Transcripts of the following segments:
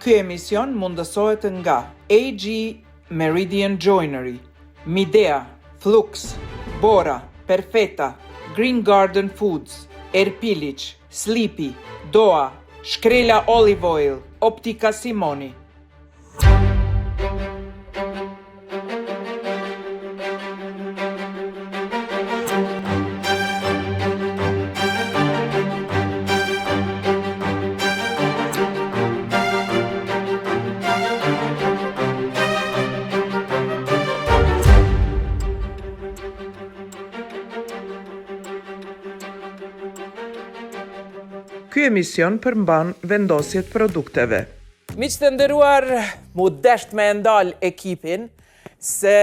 Ky emision mundësohet nga AG Meridian Joinery, Midea, Flux, Bora, Perfetta, Green Garden Foods, Erpilic, Sleepy, Doa, Shkrela Olive Oil, Optika Simoni. Ky emision përmban vendosjet produkteve. Miq të nderuar, mu desht me ndal ekipin se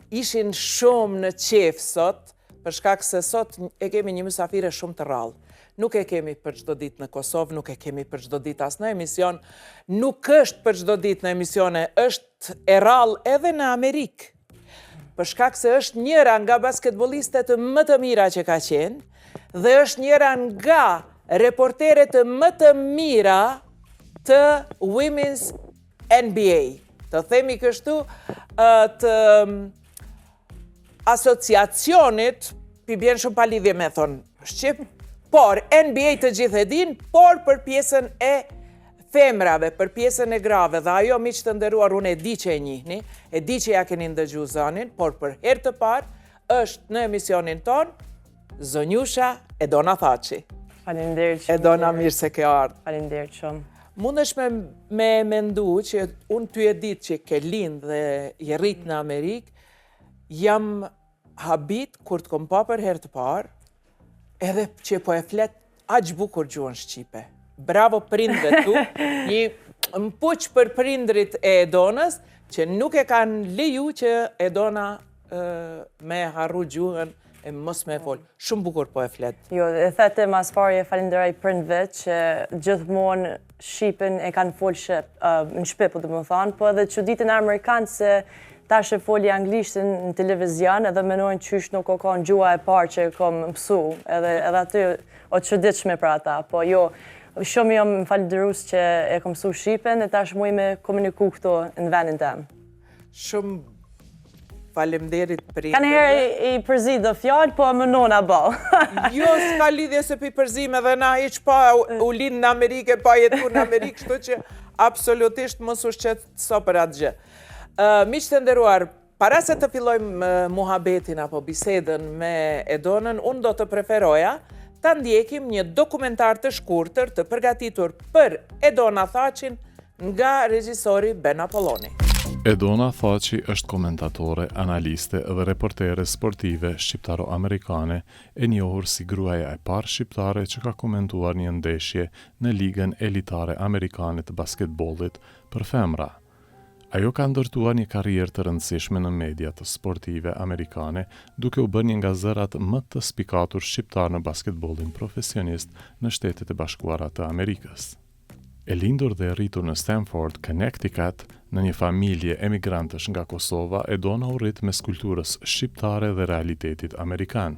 ishin shumë në qef sot, për shkak se sot e kemi një mysafire shumë të rrallë. Nuk e kemi për çdo ditë në Kosovë, nuk e kemi për çdo ditë as në emision, nuk është për çdo ditë në emisione, është e rrallë edhe në Amerikë. Për shkak se është njëra nga basketbollistet më të mira që ka qenë, dhe është njëra nga reporteret më të mira të Women's NBA. Të themi kështu të asociacionit, pi bjen shumë pa lidhje me thonë Shqip, por NBA të gjithë e din, por për pjesën e femrave, për pjesën e grave, dhe ajo miq të nderuar, unë e di që e njihni, e di që ja keni ndëgju zënin, por për herë të parë është në emisionin ton Zonjusha Edona Thaçi. Faleminderit shumë. Edona, mirë se ke ardhur. Faleminderit shumë. Mundesh me mendu që unë ty e ditë që ke lind dhe je rrit në Amerikë, jam habit kur të kom pa për herë të parë, edhe që po e flet aq bukur gjuhën shqipe. Bravo prindve tu, një mpuq për prindrit e Edonës, që nuk e kanë leju që Edona me harru gjuhën e mos me fol. Shumë bukur po e flet. Jo, e thete mas pari e falenderoj prindve që gjithmonë Shqipen e kanë fol në Shqip, po të më thonë, po edhe çuditën e Amerikanë se tash e foli anglisht në televizion edhe menojnë qysh nuk o kanë gjua e parë që kom mësu, edhe aty o çuditshme për ata, po jo, shumë jam falenderus që e kom mësu Shqipen e tash muj me komuniku këto në vendin tem. Shumë faleminderit prindve. Kanë herë i përzi do fjalë, po më nona ball. Jo, s'ka lidhje se pi përzime dhe na hiq pa u lind në Amerikë, pa jetu në Amerikë, kështu që absolutisht mos u shqet so për atë gjë. Miq të nderuar, para se të fillojmë muhabetin apo bisedën me Edonën, unë do të preferoja ta ndjekim një dokumentar të shkurtër të përgatitur për Edona Thaçin nga regjisori Ben Apolloni. Edona Thaçi është komentatore, analiste dhe reportere sportive shqiptaro-amerikane, e njohur si gruaja e parë shqiptare që ka komentuar një ndeshje në ligën elitare amerikane të basketbollit për femra. Ajo ka ndërtuar një karrierë të rëndësishme në mediat sportive amerikane, duke u bërë një nga zërat më të spikatur shqiptar në basketbollin profesionist në Shtetet e Bashkuara të Amerikës. E lindur dhe rritur në Stamford, Connecticut, në një familje emigrantësh nga Kosova, Edona u rrit mes kulturës shqiptare dhe realitetit amerikan.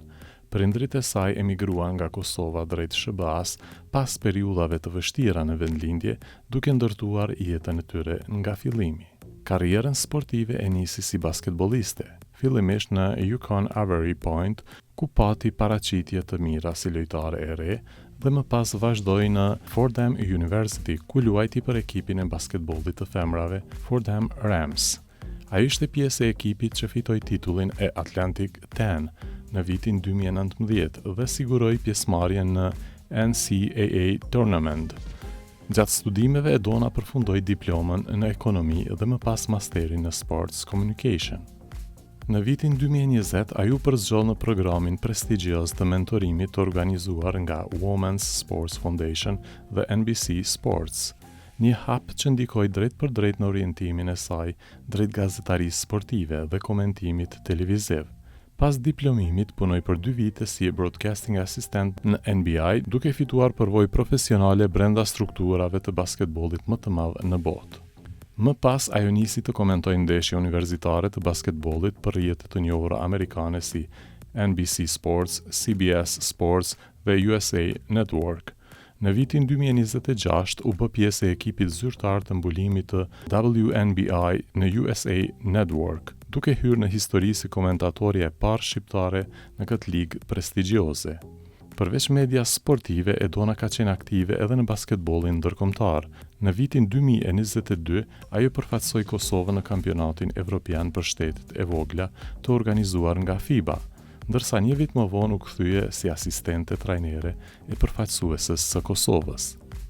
Prindrit e saj emigruan nga Kosova drejt SBA-s pas periudhave të vështira në vendlindje, duke ndërtuar jetën e tyre nga fillimi. Karrierën sportive e nisi si basketbolliste, fillimisht në UConn Avery Point, ku pati paraqitje të mira si lojtare e re, dhe më pas vazhdoi në Fordham University, ku luajti për ekipin e basketbollit të femrave Fordham Rams. Ai ishte pjesë e ekipit që fitoi titullin e Atlantic 10 në vitin 2019 dhe siguroi pjesëmarrjen në NCAA Tournament. Gjatë studimeve, Edona përfundoi diplomën në ekonomi dhe më pas masterin në Sports Communication. Në vitin 2020, ajo përzgjoll në programin prestigjioz të mentorimit të organizuar nga Women's Sports Foundation dhe NBC Sports, një hap që ndikoi drejt për drejt në orientimin e saj drejt gazetarisë sportive dhe komentimit televiziv. Pas diplomimit, punoi për 2 vite si broadcasting assistant në NBA, duke fituar përvojë profesionale brenda strukturave të basketbollit më të madh në botë. Më pas, ajo nisi të komentojë ndeshje universitare të basketbollit për rrjetet të njohura amerikane si NBC Sports, CBS Sports dhe USA Network. Në vitin 2026 u bë pjesë e ekipit zyrtar të mbulimit të WNBA në USA Network, duke hyrë në histori si komentatorja e parë shqiptare në këtë ligë prestigjioze. Përveç media sportive, Edona ka qenë aktive edhe në basketbollin ndërkombëtar. Në vitin 2022, ajo përfaqësoi Kosovën në kampionatin evropian për shtetet e vogla të organizuar nga FIBA, ndërsa një vit më vonë u kthye si asistente trajnere e përfaqësuesës së Kosovës.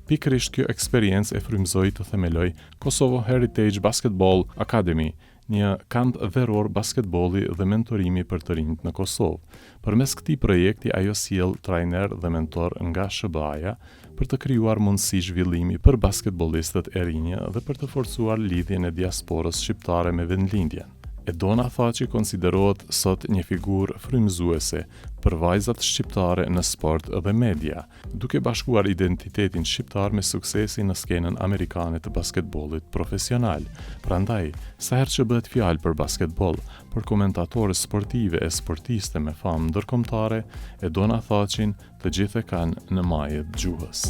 Pikërisht kjo eksperiencë e frymëzoi të themeloj Kosovo Heritage Basketball Academy, një kamp veror basketbolli dhe mentorimi për të rinjt në Kosovë. Përmes këtij projekti ajo sjell trajner dhe mentor nga SBA-ja për të krijuar mundësi zhvillimi për basketbollistët e rinj dhe për të forcuar lidhjen e diasporës shqiptare me vendlindjen. Edona Thaçi konsiderohet sot një figurë frymëzuese për vajzat shqiptare në sport dhe media, duke bashkuar identitetin shqiptar me suksesin në skenën amerikane të basketbollit profesional. Prandaj, sa herë që bëhet fjalë për basketboll, për komentatore sportive e sportiste me famë ndërkombëtare, Edona Thaçin të gjithë e kanë në majët gjuhës.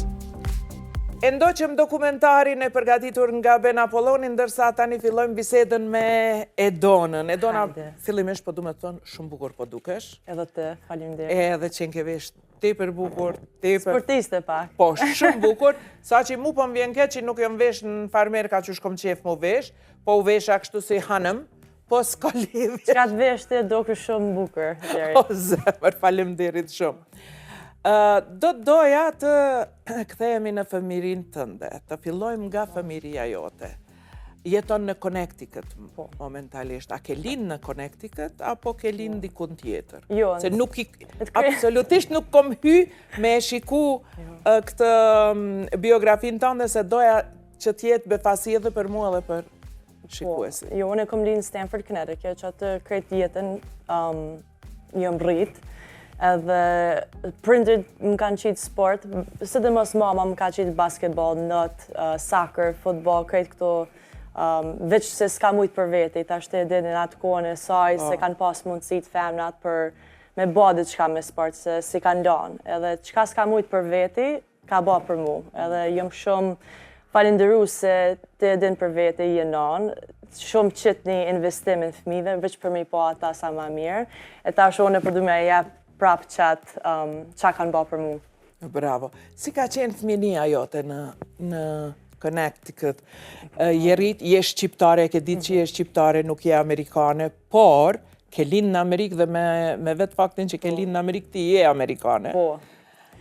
E ndoqëm dokumentarin e përgatitur nga Ben Apolloni, ndërsa tani fillojmë bisedën me Edonën. Edona, fillimisht po du me të thonë, shumë bukur po dukesh. Edhe të, faleminderit. Edhe qenë ke vesh tepër bukur, tepër... Sportiste pak. Po, shumë bukur, sa që mu po më vjen keq që nuk jam vesh në farmer ka që shkom qef mu vesh, po u vesha kështu si hanëm, po s'ka lidhje. Qka të veshte, do kë shumë bukur. O, zemër, faleminderit shumë. Do doja të kthehemi në fëmirin tënde, të fillojmë nga fëmiria jote. Jeton në Connecticut momentalisht. A ke lind në Connecticut, apo ke lind dikun tjetër? Jo. Se absolutisht nuk kom hy me shiku këtë biografin tënde, se doja që tjetë befasi edhe për mua dhe për shikuesi. Jo, unë e kom lind në Stamford, Connecticut, që atë krejt jetën jëm rritë. Edhe printet më kanë qitë sport, sidomos mama më ka qitë basketball, not, soccer, futbol, krejt këto, veç se s'ka mujtë për veti, ta shte edhe në atë kohën e saj, se kanë pas mundësit femnat për me ba diçka me sport, se si kanë lanë. Edhe qka s'ka mujtë për veti, ka ba për mu. Edhe jëmë shumë falenderu se të edhin për veti jenon, shumë qitë një investimin fëmive, veç për me po ata sa ma mirë, e ta shone për du me jep prap qatë qa kanë ba për mu. Bravo. Si ka qenë fëminia jote në Connecticut? Je shqiptare, ke ditë që je shqiptare, nuk je amerikane, por ke lind në Amerikë dhe me vetë faktin që ke lind në Amerikë, ti je amerikane. Po.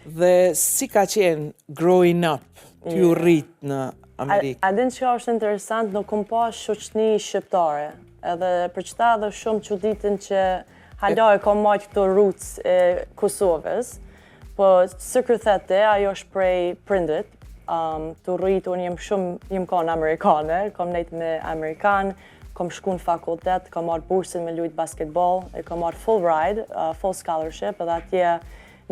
Dhe si ka qenë growing up, t'ju rritë në Amerikë? A din që është interesant, nuk kom pas shoqni shqiptare. Edhe për qëta edhe shumë që ditën që hala e kom majtë këto roots e Kosovës, po së kërthete, ajo është prej prindit, të rritë unë jem konë amerikane, kom nejtë me Amerikan, kom shku në fakultet, kom marrë bursin me lujtë basketball, kom marrë full ride, full scholarship, edhe atje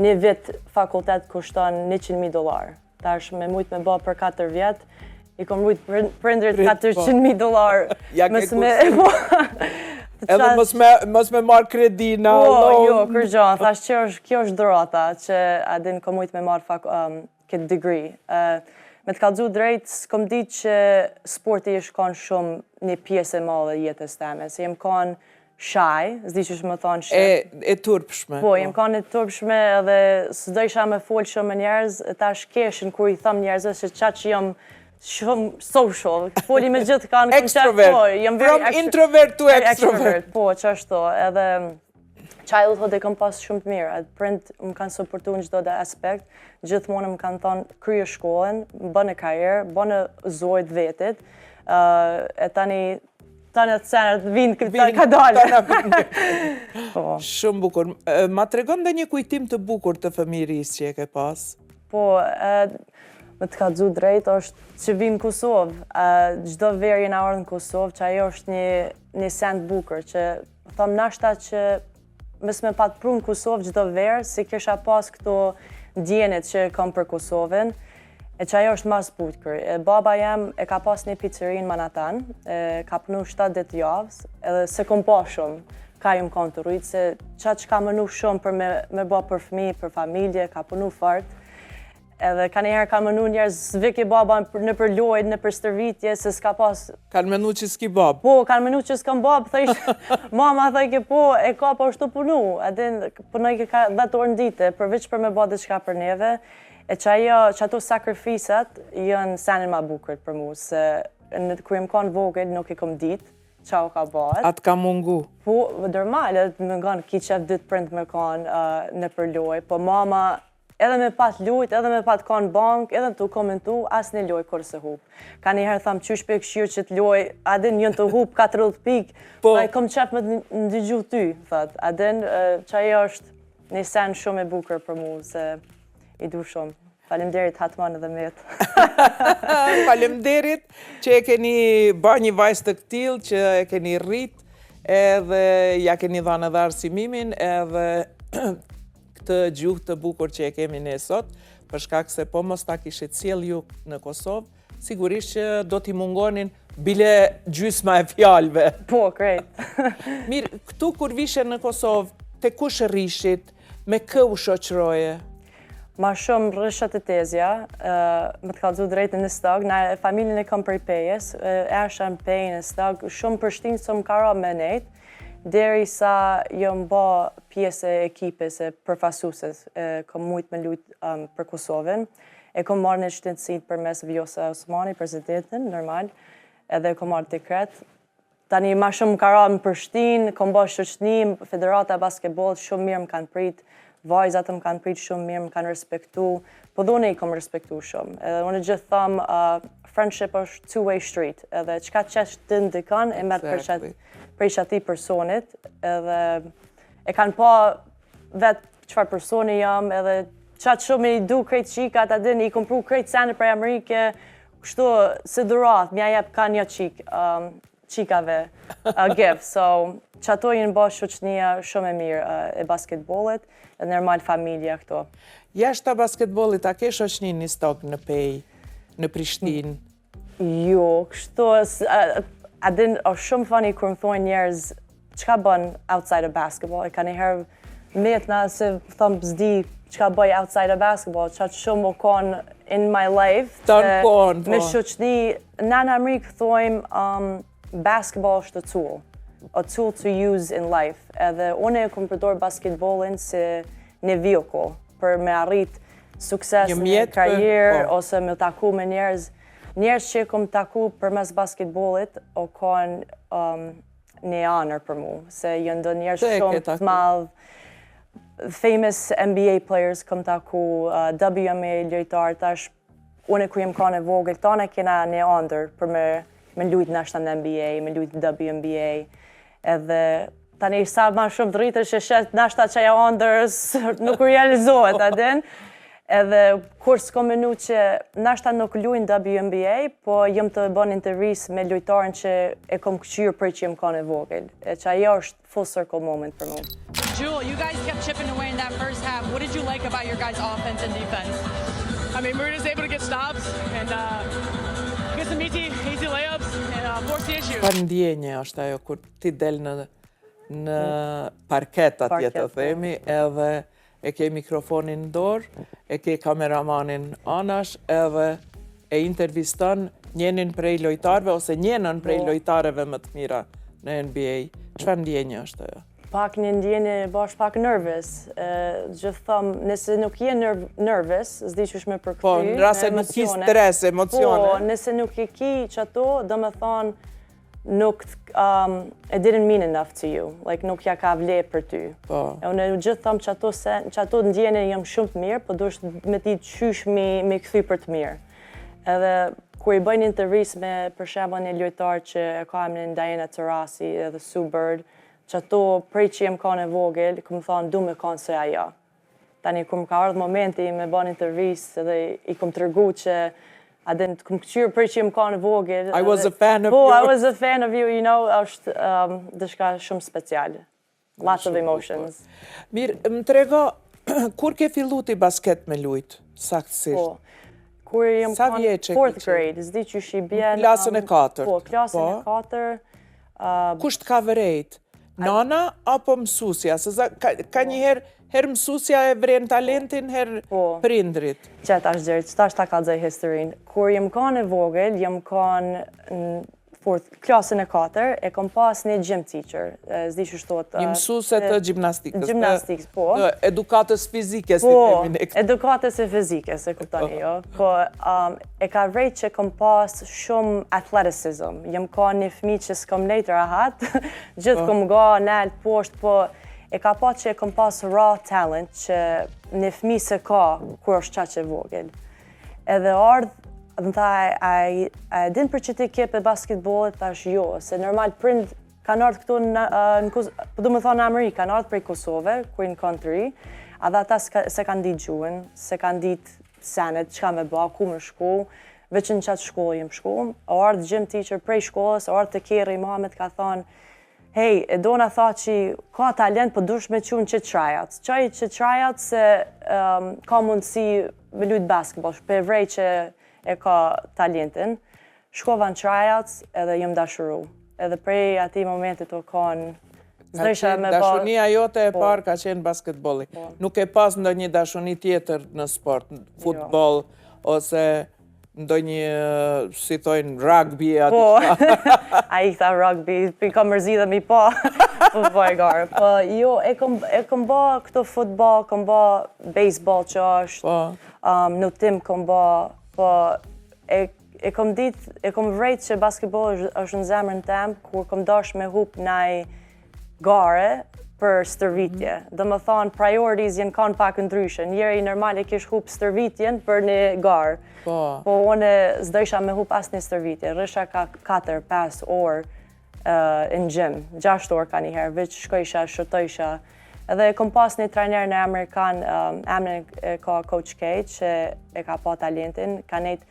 një vit fakultet kushton $100,000. Ta është me mujtë me bë për 4 vjetë, i kom rritë prindrit $400,000. Ja ke kursin. Edhe mos me marrë kredi në loan. Jo, kërgjon, thash që kjo është dhurata, që adin kom mujtë me marrë këtë degree. Me të kalëzu drejt, s'kom ditë që sporti është konë shumë një pjesë e madhe jetës teme, se jem konë shy, s'di që shme thonë shqip. E turpshme. Po, jem konë e turpshme edhe s'do isha me folë shumë njerëz, ta shkeshin kur i thëm njerëzve që qatë që jam shumë social, foli me gjithë kanë... Extrovert, from introvert to extrovert. Po, që është to, edhe childhood e kam pas shumë të mirë, edhe prind më kanë supportu në gjithë dhe aspekt, gjithmonë më kanë thonë krye shkollën, bënë karierë, bënë zojt vetit, e tani atë senët vinë ka dalë. Shumë bukur. Ma tregon dhe një kujtim të bukur të fëmiris që e ke pas? Po, me të ka dzu drejt, është që vinë në Kosovë. Gjdo verë jena orë në Kosovë, që ajo është një send bukur, që thëmë nashta që mes me patë pru në Kosovë gjdo verë, si kisha pas këto djenit që kam për Kosovën, e që ajo është mas bukur. Baba jem e ka pas një pizzerin Manhattan, ka punu 7 ditë javës, edhe se kom pa shumë, ka jëm kanë të rritë, se qatë që ka mënu shumë për me ba për fëmi, për familje, ka punu fart. Edhe ka njëherë ka mënu njerëz zvike baba në për lojë, në për stërvitje, se s'ka pas... Kanë menu që s'ki bab. Po, kanë menu që s'kam bab, mama thëjke po, e ka po ashtu punu, adin punoj ke ka 10 orë në dite, përveç për me ba diçka për neve, e që ato sakrifisat janë senin ma bukur për mu, se kër jem kanë vogël nuk i kom ditë, qa o ka bat. Atë ka mungu. Po, normal, edhe më nganë ki qef ditë prind me kanë në për lojë, po mama... Edhe me pat lujt, edhe me pat kanë bank, edhe të komentu, asë një loj kërë se hup. Ka njëherë thamë qysh për këshirë që të loj, adin njën të hup 40 pik, pa i kom qef me të ndigju ty, thët. Adin, që ajo është një sen shumë e bukër për mu, se i du shumë. Faleminderit Hatman edhe metë. Faleminderit që e keni ba një vajzë të këtil, që e keni rrit, edhe ja keni dhanë edhe arsimimin, edhe këtë gjuhë të bukur që e kemi ne sot, për shkak se po mos ta kishit sjell ju në Kosovë, sigurisht që do t'i mungonin bile gjysma e fjalëve. Po, krejt. Mirë, këtu kur vishe në Kosovë, te kush rrishit, me kë u shoqëroje? Ma shumë rrëshat e tezja, më të kalëzu drejtë në stag, na familjen e kam për pejes, esha në pejnë në stag, shumë përshtinë së më kara me nejtë, deri sa jom ba pjesë e ekipes e përfasuses, kom mujt me lujt për Kosovën, e kom marrë në qëtënësit për mes Vjosa Osmani, presidentin, normal, edhe kom marrë dekret. Tani ma shumë ka ra më Prishtinë, kom ba shoqënim, Federata Basketball, shumë mirë më kanë prit, vajzat më kanë prit shumë mirë, më kanë respektu, po dhune i kom respektu shumë. Edhe unë gjithë thamë, friendship është two-way street, edhe qka qesh të ndikan, e merë prej qati personit, edhe e kanë pa vetë qëfar personi jam, edhe qatë shumë i du krejt qikat, adin i kompru krejt sene prej Amerike, kështu si dhurat, mja jep ka një qikave gift, so qato jenë ba shoqënia shumë e mirë e basketbollit, edhe normal familja këto. Jashta basketbollit, a ke shoqëni një stok në Pej, në Prishtinë? Jo, kështu, adin është shumë funny kur më thonë njerëz çka bën outside of basketball. E ka njëherë metna se thëmë zdi çka bëj outside of basketball, qatë shumë o konë in my life. Tonë konë, po. Me shoqëni, na në Amerikë thojmë basketball është a tool to use in life. Edhe une e kom përdor basketballin si një vehicle për me arrit sukses në karierë, ose me taku me njerëz. Njerëz që kom taku për mes basketbollit, o kanë një honor për mu, se jënë do njerëz shumë të madhë, famous NBA players kom taku, WNBA lojtarë, tash unë kur jem kanë e vogël, tane kena një honor për me lujt nashta në NBA, me lujt në WNBA, edhe tani sa ma shumë të rritër që shet nashta që ja honors nuk realizohet, adin. Edhe kur s'kom menu që nashta nuk luajnë WNBA, po jem të bën intervjisë me lojtarën që e kom këqyrë për që jem kanë e vogël. E që ajo është full circle moment për mu. Jewel, you guys kept chipping away in that first half. What did you like about your guys' offense and defense? I mean, we were just able to get stops and get some easy layups and force the issue. Çfarë ndjenje është ajo kur ti del në parket atje të themi, edhe e ke mikrofonin në dorë, e ke kameramanin anash, edhe e interviston njënin prej lojtarëve, ose njënën prej lojtarëve më të mira në NBA. Çfarë ndjenje është ajo? Pak një ndjenje bash pak nervous. Gjithë thëmë, nëse nuk je nervous, s'di që është me përkëty. Po, në rase nuk ki stres, emocione. Po, nëse nuk je ki që ato, do me thonë, nuk it didn't mean enough to you, like nuk ja ka vle për ty. Po. E unë gjithë thëmë që ato ndjene jam shumë të mirë, po do është me ti qysh me këthy për të mirë. Edhe kur i bëjnë intervjis me për shembull një lojtar që e ka emrin Diana Taurasi edhe Sue Bird, që ato prej që jem kanë e vogël, këmë thonë du me kanë se aja. Tani kur më ka ardhë momenti me bëjnë intervjis edhe i kom tërgu që adin të këmë këqyrë për që jem kanë e vogël. I was a fan of you. Po, I was a fan of you, you know, është dëshka shumë special. Lots of emotions. Mirë, më trego, kur ke fillu ti basket me lujt, saktësisht? Po, kur jem kanë 4th grade, zdi që shi bjen... Klasën e 4. Po, klasën e 4. Kusht ka vërejt? Nana apo mësusja? Se ka njëherë Her mësusja e vren talentin, her prindrit. Qëtë ashtë gjërë, qëta është ta ka dzej historinë. Kur jem kanë e vogël, jem kanë në klasën e 4, e kom pas një gym teacher, zdi që shtot... Një mësuse të gjimnastikës. Gjimnastikës, po. Të edukatës fizike, si Po, themi ne. edukatës e fizike, se kuptoni jo. Po, e ka vrejt që kom pas shumë athleticism. Jem ka një fmi që s'kom nejtë rahat, gjithë kom ga, nalt, poshtë, po e ka pa që e kom pas raw talent që një fmi se ka kur është qa që vogël. Edhe ardhë, dhe tha, a din për që ti kep e basketbolit, thash jo, se normal prind kanë ardhë këtu po du më thonë në Amerikë, kanë ardhë prej Kosove, ku në kanë të ri, a dhe ata se kanë ditë gjuhën, se kanë ditë senet, qka me ba, ku më shku, veç në qatë shkollë jem shku, o ardhë gym teacher prej shkollës, o ardhë të kjerë imamet ka thonë, hej, e dona tha që ka talent, po dush me qunë që tryouts. Qaj që tryouts se ka mundësi me lujtë basketball, shpe vrej që e ka talentin. Shkova në tryouts edhe jem dashuru. Edhe prej ati momentit o kanë... Dashunia jote e parë ka qenë basketbolli. Nuk e pas ndonjë dashuni tjetër në sport, futbol, ose ndonjë, si thojnë, rugby, Po, a i këta rugby, ka mërzi dhe mi po e garë. Po, jo, e kom ba këto futbol, kom ba baseball që është, në tim kom ba, po, e kom vrejt që basketball është në zemrën tem, kur kom dash me hup naj gare për stërvitje. Dhe më thonë, priorities jenë kanë pak ndryshë. Njeri normal e kish hup stërvitjen për një garë. Po, one zdojsha me hup as një stërvitje. Rësha ka 4-5 orë në gym, 6 orë ka njëherë, veç shkojsha, shëtojsha. Edhe kom pas një trajner në Amerikan, emrin e ka Coach K, që e ka pa talentin, ka nejt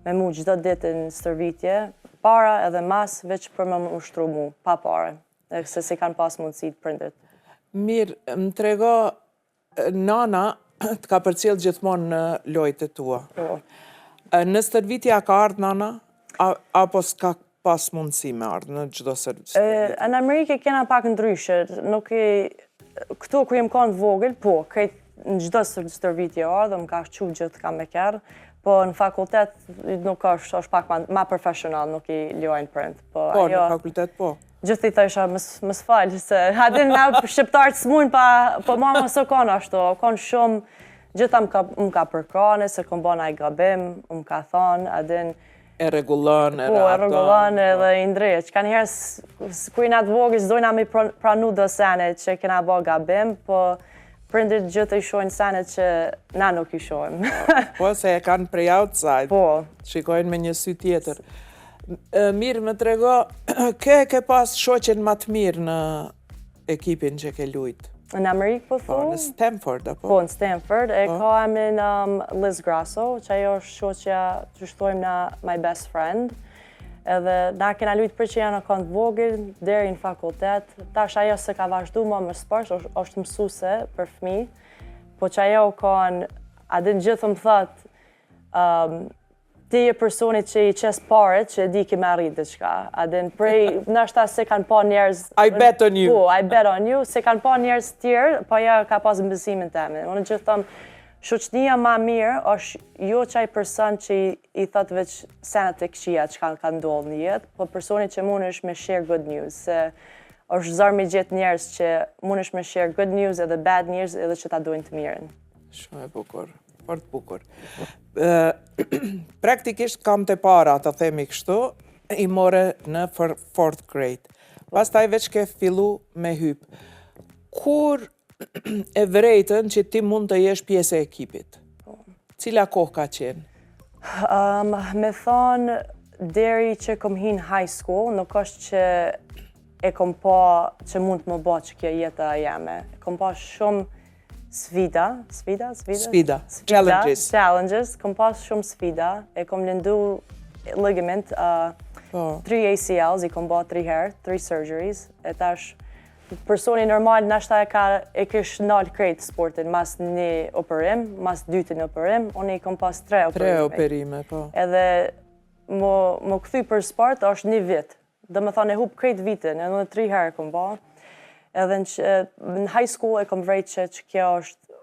me mu gjdo ditë në stërvitje, para edhe mas, veç për më ushtru mu, pa pare, se si kanë pas mundësi të prindit. Mirë, më trego, nana të ka përcjell gjithmonë në lojtë e tua. Në stërvitja ka ardhë nana, apo s'ka pas mundësi me ardhë në gjdo stërvitje? Në Amerike kena pak ndryshe, nuk i... Këtu ku jem kanë vogël, po, në gjdo stërvitje ardhë, më ka qu gjithë kam me kërë, po në fakultet nuk është pak ma profesional, nuk i lojnë prind. Po, në fakultet po. Gjithë i thësha, më s'falë, se adin na shqiptarët s'mujnë, po ma më së kanë ashtu, kanë shumë, gjitha më ka përkane, se kom bona i gabim, më ka thonë, adin... E regulon, e raton. Po, e regulon edhe i ndrejt. Ka njëherë, kujna të vogës, dojna mi pranu do senet që kena bo gabim, po prindit gjithë i shojnë senet që na nuk i shojnë. Po, se e kanë prej outside. Po. Shikojnë me një sy tjetër. Mirë, më trego, ke pas shoqen më të mirë në ekipin që ke lujtë? Në Amerikë, po thu? Po, në Stanford, apo? Po, në Stanford. E ka emrin Liz Grasso, që ajo është shoqja që shtojmë na my best friend. Edhe na kena lujtë për që janë kanë të vogël, deri në fakultet. Tash ajo se ka vazhdu më më sport, është mësuse për fëmi. Po që ajo kanë, adin gjithë më thëtë, ti e personit që i qes paret që e di ki me arrit diçka. Adin prej, nështë se kanë pa njerëz... I bet on you. Po, I bet on you, se kanë pa njerëz tjerë, po ja ka pas mbësimin temi. Unë gjithë thëmë, shoqënia ma mirë është jo qaj person që i thot veç senet e këqia që ka ndodhë një jetë, po personit që mund është me share good news, se është zarë me gjithë njerëz që mund është me share good news edhe bad news edhe që ta dojnë të mirën. Shumë e bukur, fort bukur. Praktikisht kam të para, të themi kështu, i more në 4th grade. Pastaj veç ke fillu me hyp. Kur e vrejtën që ti mund të jesh pjesë e ekipit? Cila kohë ka qenë? Me thonë, deri që kom hinë high school, nuk është që e kom pa që mund të më ba që kjo jeta jeme. E kom pa shumë sfida, challenges, kom pas shumë sfida, e kom lëndu ligament, 3 ACLs, i kom ba 3 herë, 3 surgeries, e tash personi normal nashta e kish nalë krejt sportin, mas një operim, mas dytin operim, unë i kom pas 3 operime. 3 operime, po. Edhe më këthy për sport është 1 vit, dhe më thonë e hup krejt vitin, edhe 3 herë kom ba. Edhe në high school e kom vrejt që kjo është,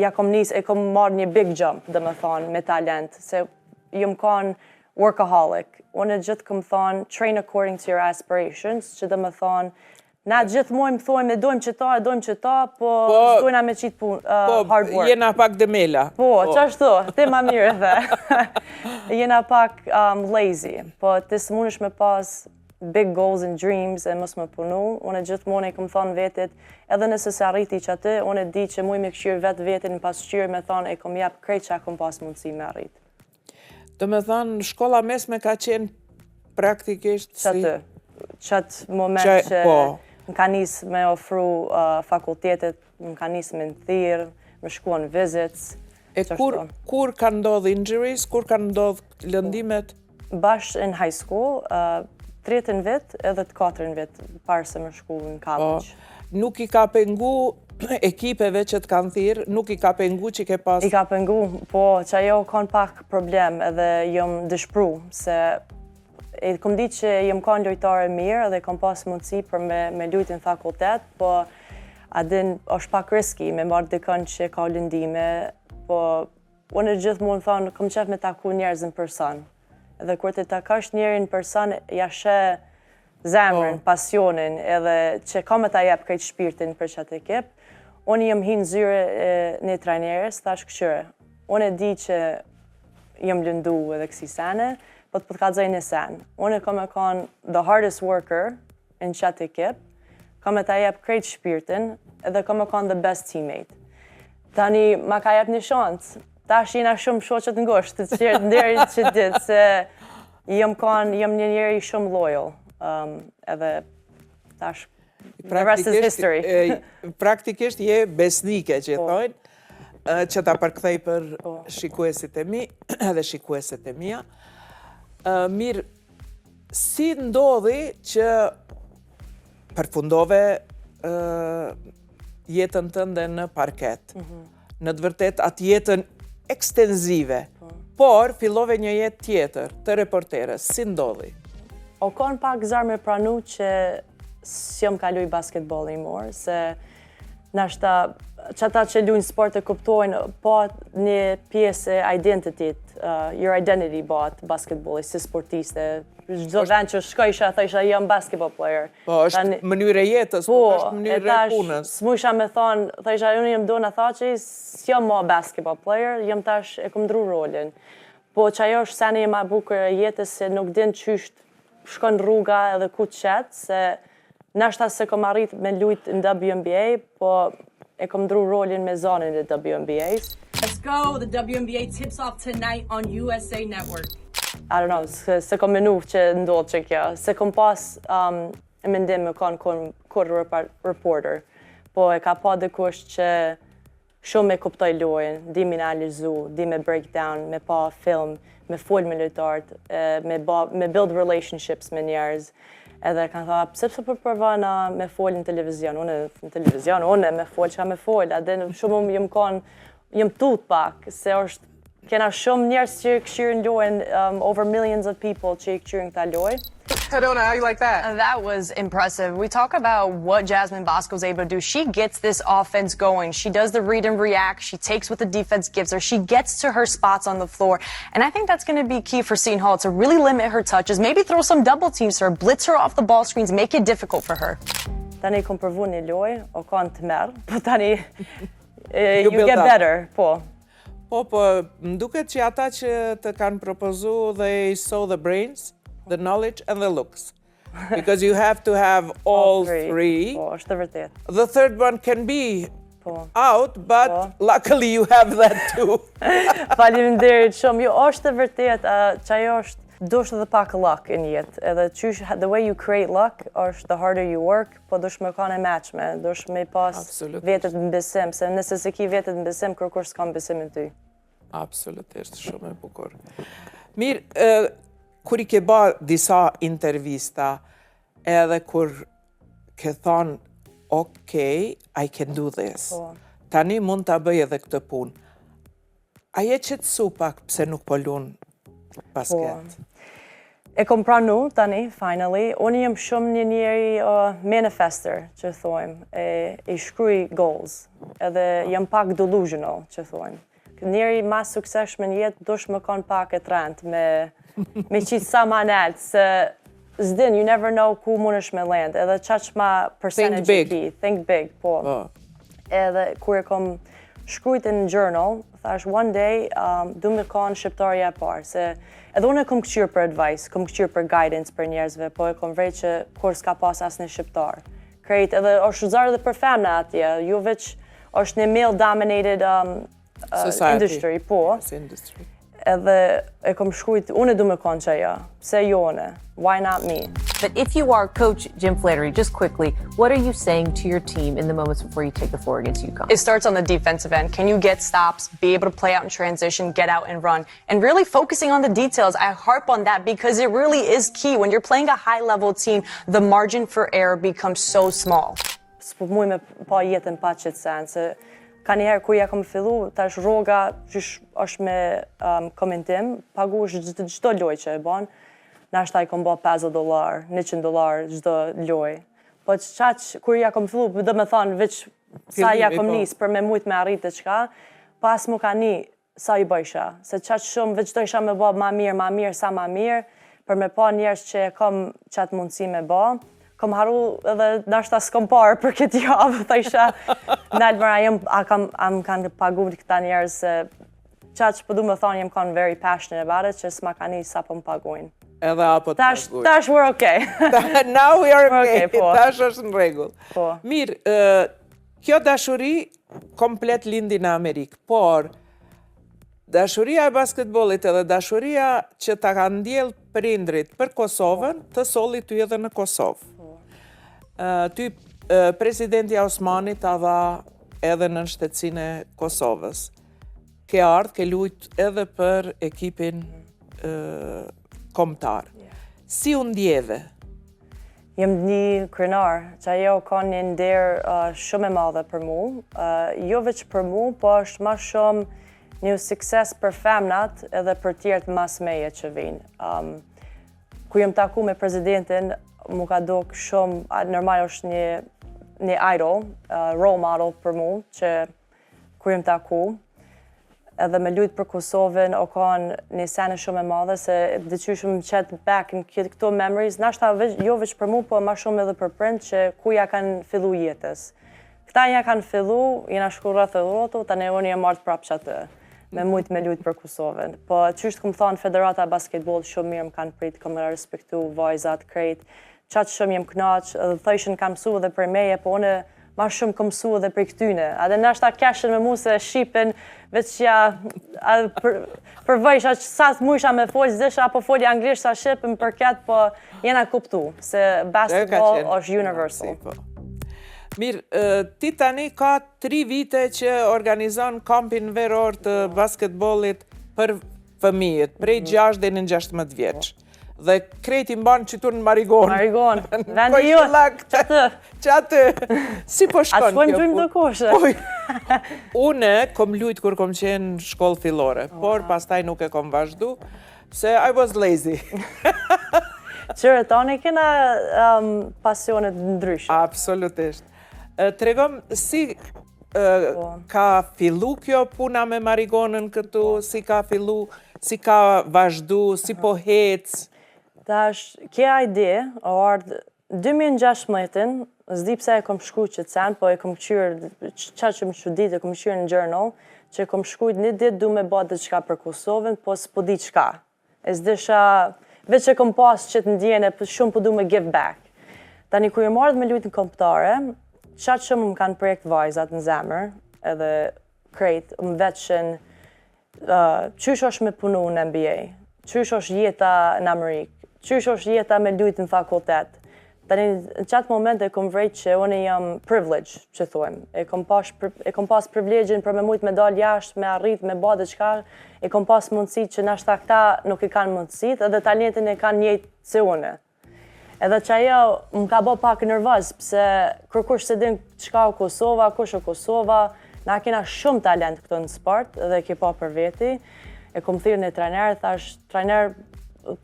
ja kom nis, e kom marrë një big jump, dhe me thonë, me talent, se jëm kanë workaholic. Unë gjithë kom thonë, train according to your aspirations, që dhe me thonë, na gjithë mojmë thojmë, dojmë që ta, po s'dojna me qitë hard work. Jena pak demela. Po, qashtu, ti ma mirë dhe. Jena pak lazy, po ti s'munësh me pas big goals and dreams e mos me punu. Unë gjithmonë e kom thonë vetit, edhe nëse se arriti që aty, unë di që muj me këshirë vetë vetin në pasqyrë me thonë e kom jap krejt që a kom pas mundësi me arrit. Do me thonë, shkolla mesme ka qenë praktikisht si... Qatë moment që më ka nisë me ofru fakultetet, më ka nisë me në thirë, me shkuan visits. E kur ka ndodh injuries, kur ka ndodh lëndimet? Bash in high school, 30 vit edhe të 4 vit, parë se më shku në college. Nuk i ka pengu ekipeve që të kanë thirë, nuk i ka pengu që ke pas... I ka pengu, po, që ajo kanë pak problem edhe jom dëshpru, se e kom di që jom kanë lojtare mirë edhe kom pas mundësi për me lujtë në fakultet, po adin është pak riski me marrë dikën që ka lëndime, po unë gjithë mund thonë, kom qef me taku njerëz në person. Edhe kur të takash njerin person, jashe zemrën, pasionin, edhe që ka me ta jep krejt shpirtin për qatë ekip, unë jem hinë zyre një trajnerës, thash këshyre. Unë e di që jem lëndu edhe kësi sene, po të përkazoj një sen. Unë e ka me kanë the hardest worker në qatë ekip, ka me ta jep krejt shpirtin, edhe ka me kanë the best teammate. Tani, ma ka jep një shansë. Tash jena shumë shoqet ngosht, të qërët nderi që ditë, se jem një njeri shumë loyal, edhe tash, the rest is history. Praktikisht je besnike që thojnë, që ta përkthej për shikuesit e mi dhe shikuesit e mia. Mirë, si ndodhi që përfundove jetën tënde në parket? Në të vërtet atë jetën ekstenzive, por fillove një jetë tjetër të reporterës. Si ndodhi? O kanë pak zarë me pranu që s'jom kaluj basketball anymore, se nashta që ata që lujnë sport e kuptojnë, po një pjesë e identitit, your identity bot basketballi, si sportiste. Çdo vend që shkojsha, thësha jam basketball player. Po, është mënyrë e jetës, po është mënyrë e punës. S'mujsha me thonë, thësha unë jam dona thaqi, s'jam ma basketball player, jam tash e kom ndru rolin. Po që ajo është seni ma bukur e jetës se nuk din qysht shkon rruga edhe ku të qetë, se nashta se kom arrit me lujt në WNBA, po e kom ndru rolin me zonën e WNBA-s. Let's go, the WNBA tips off tonight on USA Network. I don't know, se kom menu që ndodhë që kjo. Se kom pas mendim me kur reporter, po e ka pa dikush që shumë me kuptoj lojën, di me analizu, di me breakdown, me pa film, me fol me lojtarët, me build relationships me njerëz. Edhe kanë tha, pse përvana me fol në televizion, unë me fol që ka me fol, edhe shumë jem tut pak, se është kena shumë njerëz që këshirën lojën, over millions of people që i këshirën këta lojë. Hedona, how you like that? That was impressive. We talk about what Jasmine Bosco's able to do. She gets this offense going. She does the read and react. She takes what the defense gives her. She gets to her spots on the floor. And I think that's going to be key for Seton Hall to really limit her touches, maybe throw some double teams to her, blitz her off the ball screens, make it difficult for her. Tani kom përvu një lojë, o kanë të merë, po tani you get better, po. Po, më duket që ata që të kanë propozu, they saw the brains, the knowledge and the looks. Because you have to have all three. Po, është të vërtet. The third one can be out, but luckily you have that too. Faleminderit shumë. Jo, është të vërtet, që ajo është dush edhe pak luck në jetë. Edhe qysh, the way you create luck është the harder you work, po dush me ka në matchme, dush me pas vetet në besim, se nëse se ki vetet në besim, kërkush s'ka në besim në ty. Absolutisht, shumë e bukur. Mirë, kur i ke ba disa intervista, edhe kur ke thonë, okay, I can do this. Tani mund të bëj edhe këtë punë. A je qetësu pak pse nuk po lun basket? E kom pranu tani, finally. Unë jem shumë një njeri manifester, që thojmë. E shkruaj goals. Edhe jam pak delusional, që thojmë. Njeri ma sukseshme në jetë dush më kon pak e trend me qitë sa ma naltë, se zdin, you never know ku mund është me land, edhe qaq ma percentage big. key. Think big, po. Edhe kur e kom shkrujt në journal, thash one day, du me kon shqiptarja e parë, se edhe unë e kom këqyrë për advice, kom këqyrë për guidance për njerëzve, po e kom vrej që kur s'ka pas asë një shqiptar. Krejt, edhe është zarë dhe për femna atje, ju veç është një male-dominated industry, po. Edhe e kom shkrujt, unë e du me kon që ajo, pse jone, why not me? But if you are Coach Jim Flannery, just quickly, what are you saying to your team in the moments before you take the floor against UConn? It starts on the defensive end. Can you get stops, be able to play out in transition, get out and run? And really focusing on the details. I harp on that because it really is key. When you're playing a high-level team, the margin for error becomes so small. S'po muj me pa jetën pa qëtë sen, se ka njëherë kur ja kom fillu, tash rroga qysh është me komentim, pagu është gjdo loj që e ban, nashta i kom ba $50, $100 gjdo loj. Po qaq, kur ja kom fillu, dhe me thonë, veç sa ja kom nis për me mujt me arritë të qka, pas mu ka ni sa i bëjsha, se qaq shumë veç do isha me ba ma mirë, sa ma mirë, për me pa njerës që e kom qatë mundësi me ba, kom haru edhe nashta s'kom parë për këtë javë, të isha nalë mëra am kanë pagu këta njerës se qaq që përdu me thonë jem kanë very passionate about it, që s'ma ka një sa po më paguin. Edhe apo të paguin. Tash we're okay. Now we are okay, po. tash është në regull. Po. Mirë, kjo dashuri komplet lindi në Amerikë, por dashuria e basketbollit edhe dashuria që ta ka ndjell prindrit për Kosovën, të solli ty edhe në Kosovë. Ty presidenti Osmani ta dha edhe në shtetësinë e Kosovës. Ke ardhë, ke lujt edhe për ekipin kombëtar. Si u ndjeve? Jem një krenar, që ajo ka një nder shumë e madhe për mu. Jo veç për mu, po është ma shumë një sukses për femnat edhe për tjertë mas meje që vinë. Ku jem taku me presidentin, mu ka dok shumë, normal është një idol, role model për mu, që ku jem taku. Edhe me lujt për Kosovën, o kanë një sene shumë e madhe, se dhe që shumë qëtë back në këto memories, nashta jo veç për mu, po ma shumë edhe për prind që ku ja kanë fillu jetës. Këta ja kanë fillu, jena shku rrëth e roto, ta ne unë jem martë prapë që atë, me mujt me lujt për Kosovën. Po qështë këmë thonë, Federata Basketball shumë mirë më kanë pritë, këmë respektu vajzat, krejt, qatë shumë jem knaqë, edhe thëshën kam mësu edhe për meje, po une ma shumë kom mësu edhe për këtyne. Adhe nashta keshen me mu se Shqipen, veç ja përvëjsha që sa të mujsha me folj, zdesha apo folj anglisht sa Shqipen për ketë, po jena kuptu, se basketball është universal. Mirë, ti tani ka 3 vite që organizon kampin veror të basketbollit për fëmijët, prej 6 dhe në 16 vjeç. Dhe krejti mbanë qytur në Marigon. Marigon, vendi ju, qatë, si po shkon kjo? A shpojmë gjujmë do koshe. Une kom lujt kur kom qenë shkollë fillore, por pastaj nuk e kom vazhdu, se I was lazy. Qërë, tani kena pasionet ndryshme. Absolutisht. Tregom, si ka fillu kjo puna me Marigonën këtu, si ka fillu, si ka vazhdu, si po hecë? Tash, kja ide, o ardhë 2016, zdi pse e kom shku që të sen, po e kom qyrë, qa që më qudit, e kom qyrë në journal, që e kom shkujt një dit du me ba dhe qka për Kosovën, po s'po di qka. E zdisha, veç e kom pas që të ndjene, shumë po du me give back. Tani, ku e marrë me lujtë në komptare, qatë që më kanë projekt vajzat në zemër, edhe krejt, më veçën, qysh është me punu në NBA, qysh është jeta në Amerikë, qysh është jeta me lujtë në fakultet. Tani, në qatë moment e kom vrejt që unë jam privilege, që thujmë. E kom pas privilegjin për me mujtë me dalë jashtë, me arrit, me ba dhe qka, e kom pas mundësit që nashta këta nuk i kanë mundësit, edhe talentin e kanë njëjtë si une. Edhe që ajo më ka bo pak nervoz, pëse kërkush se din qka o Kosova, kush o Kosova, na kena shumë talent këto në sport, edhe ke pa për veti. E kom thirë një trener, thash, trener,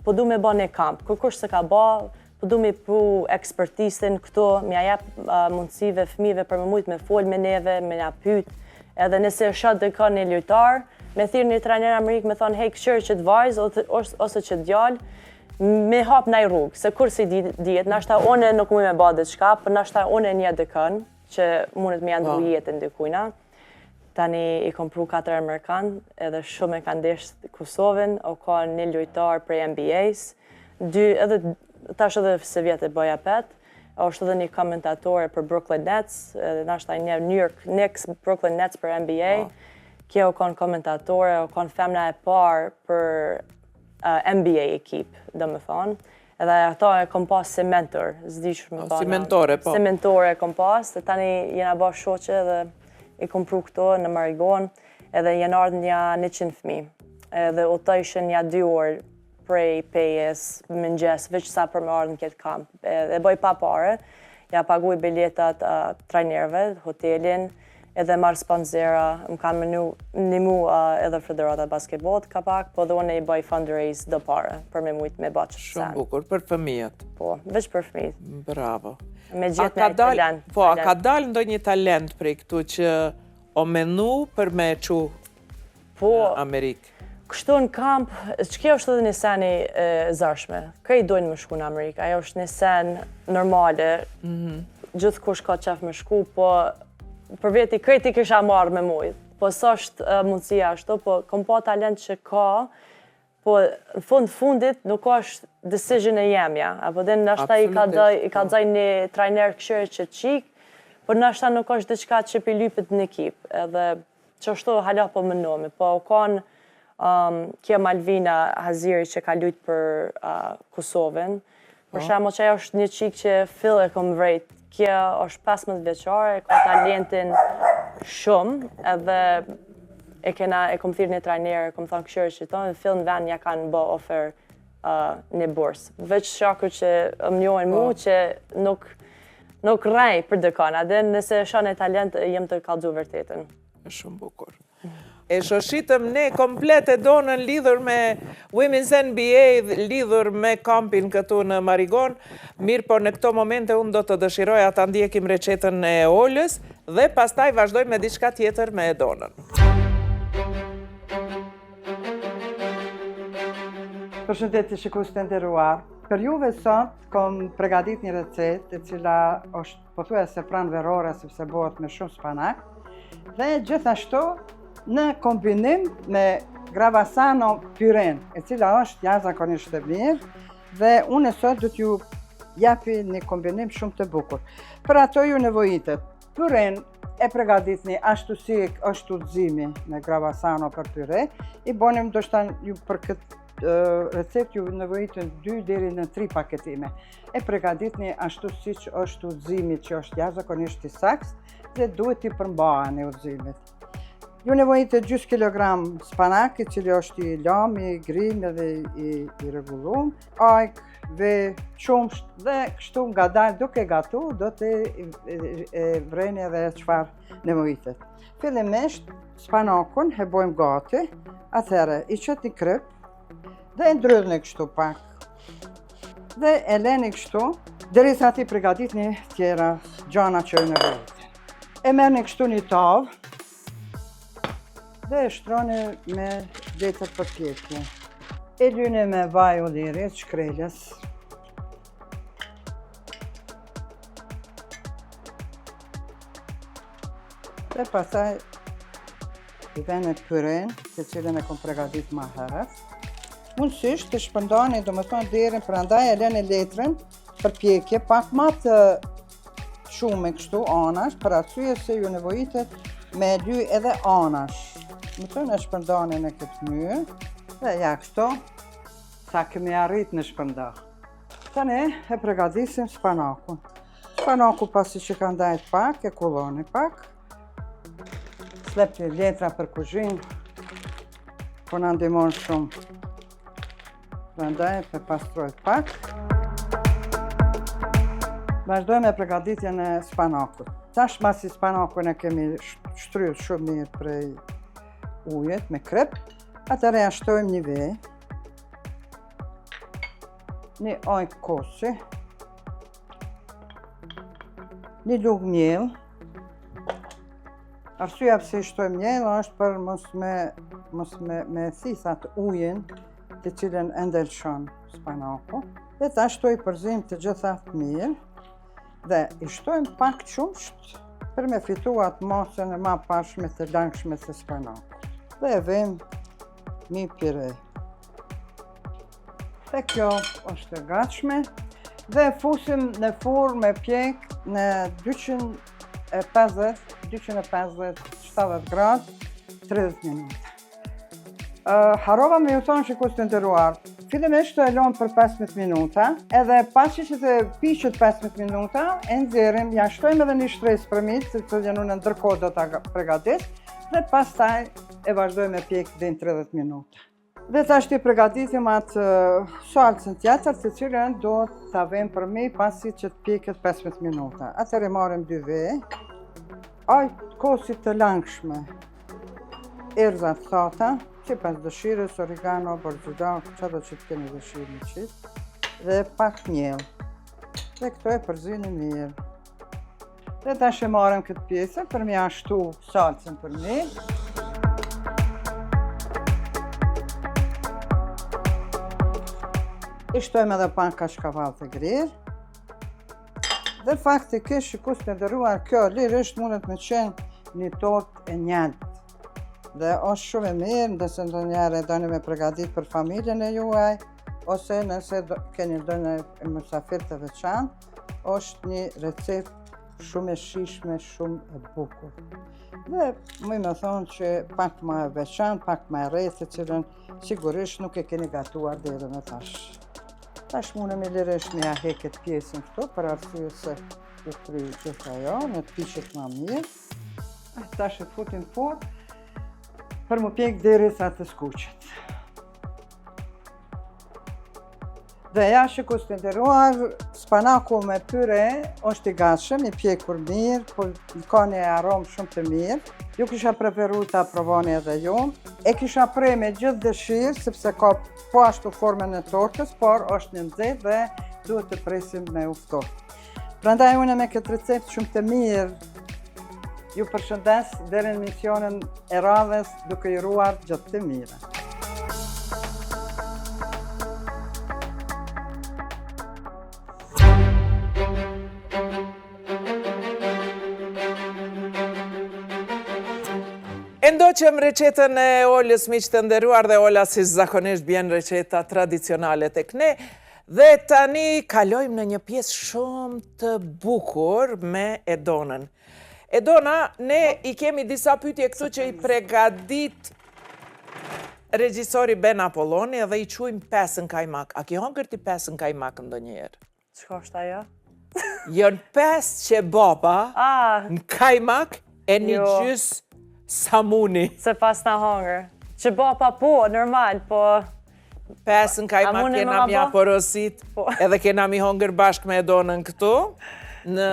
po du me ba një kamp. Kërkush se ka ba, po du me pru ekspertisën këto, me jep mundësive fëmijëve për me mujtë me folë me neve, me nga pyt, edhe nëse shatë dhe ka një lojtar, me thirë një trajner Amerikë me thonë, hej, këshërë që të vajzë ose që të djallë, me hap në rrugë, se kur si djetë, nashta one nuk mu me ba dhe qka, për nashta one një dëkën, që mundet me janë dru jetën dykujna. Tani i kom pru 4 Amerikanë, edhe shumë e kanë deshtë Kosovën, o ka një lojtar prej NBA-s, edhe tash edhe se vjetë e bëja pet, është edhe një komentatore për Brooklyn Nets, edhe nashta një New York Knicks, Brooklyn Nets për NBA, kjo o konë komentatore, o konë femna e parë për NBA ekip, dhe me thonë. Edhe ato e kom pas si mentor, s'dish me thonë. Si mentore, po. Si mentore e kom pas, dhe tani jena ba shoqe dhe i kom pru këto në Marigon, edhe jenë ardhë një 100 fëmi. Edhe o të ishen një 2 orë prej pejes, mëngjes, veç sa për me ardhë në këtë kamp. Edhe bëj pa pare, ja paguj biletat trajnerve, hotelin, edhe marrë sponzera, më kanë nimu edhe Federata Basketbollit ka pak, po dhe unë i bëj fundraise do pare, për me mujtë me baqë sen. Shumë bukur, për fëmijët. Po, veç për fëmijët. Bravo. Me gjithë me talent. Po, a ka dalë ndonjë talent prej këtu që o menu për me qu në Amerikë? Kështu në kamp, që kjo është edhe një seni zërshme. Këj dojnë me shku në Amerikë, ajo është një sen normale, gjithë kush ka qef me shku, po për veti krejti kisha marrë me mujtë, po së është mundësia ashtu, po kom pa talent që ka, po në fundit nuk është decision e jemja, apo dhe nështë i ka dzaj një trajner këshërë që qik, por nështë nuk është diçka që pi lypit në ekip, edhe që ashtu hala po mënomi, po kanë kjo Malvina Haziri që ka lujtë për Kosovën, për shembull që ajo është një qik që fillë e kom vrejt. Kjo është 15 vjeqare, ka talentin shumë, edhe e kom thirë një trajnerë, kom thonë këshërë që tonë, në fillë në vend ja kanë bë ofer një bursë. Veç shakur që më njohen mu që nuk rej për dëkana, dhe nëse shane talent, jem të kallëzu vërtetën. Shumë bukur. E shoshitëm ne komplet e donën lidhur me Women's NBA, lidhur me kampin këtu në Marigon. Mirë, po në këto momente unë do të dëshiroja ta ndjekim recetën e Olës dhe pastaj vazhdojmë me diçka tjetër me Edonën. Përshëndetje shikues të nderuar. Për juve sot kom përgatit një recetë e cila është pothuajse pranë verore sepse bëhet me shumë spanak dhe gjithashtu në kombinim me gravasano pyren, e cila është jashtëzakonisht e mirë dhe unë sot do t'ju japi një kombinim shumë të bukur. Për ato ju nevojitet pyren e përgatitni ashtu si është udhëzimi me gravasano për pyre, i bonim ndoshta ju për këtë recetë ju nevojiten 2 deri në 3 paketime. E përgatitni ashtu siç është udhëzimi që është jashtëzakonisht i saks dhe duhet i përmbaheni udhëzimit. Ju nevojite gjys kilogram spanak, i cili është i lam, i grim edhe i rregullum, ajk, ve, qumsht dhe kështu ngadalë duke gatu, do të vreni edhe çfarë nevojitet. Fillimisht spanakun e bojmë gati, atëherë i qet një kryp dhe e ndryllni kështu pak. Dhe e leni kështu, derisa ti përgatitni tjera gjana që ju nevojite. E merrni kështu një tavë dhe e shtroni me letër për pjekje. E lyni me vaj ulliri, shkrelës. Dhe pastaj i vene pyren, të cilën e kom përgatit ma herët. Mundësisht të shpëndoni, do më thonë deri, prandaj e leni letrën për pjekje, pak ma të shumë kështu anash, për arsye se ju nevojitet me ly edhe anash. Më të në shpëndoni në këtë mënyrë dhe ja kështu sa kemi arrit në shpëndah. Tani e përgatisim spanakun. Spanaku pasi që ka ndajt pak, e kulloni pak. Slepni letra për kuzhinë, po në ndihmon shumë. Prandaj e pastrojt pak. Vazhdojmë me përgatitjen e spanakut. Tash masi spanakun e kemi shtryer shumë mirë prej ujet me krep, atëre ja shtojmë një vej. një ojk kosi, një lugë mjell. Arsyeja pse i shtoj mjell është për mos me thisat ujin të cilën e ndelshon spanaku. Dhe ta shtoj përzim të gjitha mirë dhe i shtojmë pak qumsht për me fitu atë masën e ma pashme të langshme të spanaku. Dhe e vëm një pire. Dhe kjo është e gatshme dhe fusim në furrë me pjek në 250-70 gradë, 30 minuta. Harova me ju thonë shikues të nderuar, fillimisht të e lëm për 15 minuta, edhe pasi që të piqet 15 minuta, e nxjerrim, ja shtojmë edhe një shtresë për mitë, se të janë në ndërkohë do ta përgatis, dhe pastaj e vazhdojmë me pjek deri në 30 minuta. Dhe tash ti përgatitim atë salcën tjetër të cilën do ta vëmë për mi pasi që të pjeket 15 minuta. Atëherë marrim 2 vaj, kosit të langshme, erza të thata, sipas dëshirës, oregano, borzudau, çdo që të keni dëshirë në qitë, dhe pak mjell. Dhe këto e përzini mirë. Dhe tash e marrim këtë pjesë për me ashtu salcën për mi. I shtojmë edhe pak kashkavall të grirë. Dhe faktikisht, shikues të nderuar, kjo lirisht mundet me qenë një tortë e njaltë. Dhe është shumë e mirë, nëse ndonjëherë doni me përgatit për familjen e juaj, ose nëse keni ndonjë mysafir të veçantë, është një recept shumë e shijshme, shumë e bukur. Dhe më thonë që pak më e veçantë, pak më e rrethë, të cilën sigurisht nuk e keni gatuar deri më tash. Tash mundem lirisht me ja heket pjesën këtu, për arsye se u kry gjithë ajo, në të piqet më mirë. Tash e futim furrë për më pjek derisa të skuqet. Dhe ja shikues të nderuar, spanaku me pyre është i gatshëm, i pjekur mirë, po ka një aromë shumë të mirë. Ju kisha preferu ta provoni edhe ju. E kisha prej me gjithë dëshirë, sepse ka po ashtu formën e tortës, por është një nxehtë dhe duhet të presim me ufto. Prandaj unë me këtë recept shumë të mirë ju përshëndes deri në misionin e radhës duke i uruar gjithë të mira. Ndoqëm recetën e Olës, miq të nderuar, dhe Ola si zakonisht bjen receta tradicionale tek ne. Dhe tani kalojmë në një pjesë shumë të bukur me Edonën. Edona, ne i kemi disa pyetje këtu që i pregadit regjisori Ben Apolloni dhe i quajmë pesën kajmak. A ke hongër ti pesën kajmak ndonjëherë? Çka është ajo? Jon pesë që baba në kajmak e një gjys samuni. Se pas na hongër. Që baba po, normal, po... Pesën kajmak kena mja porosit, edhe kena mi hongër bashkë me Edonën këtu, në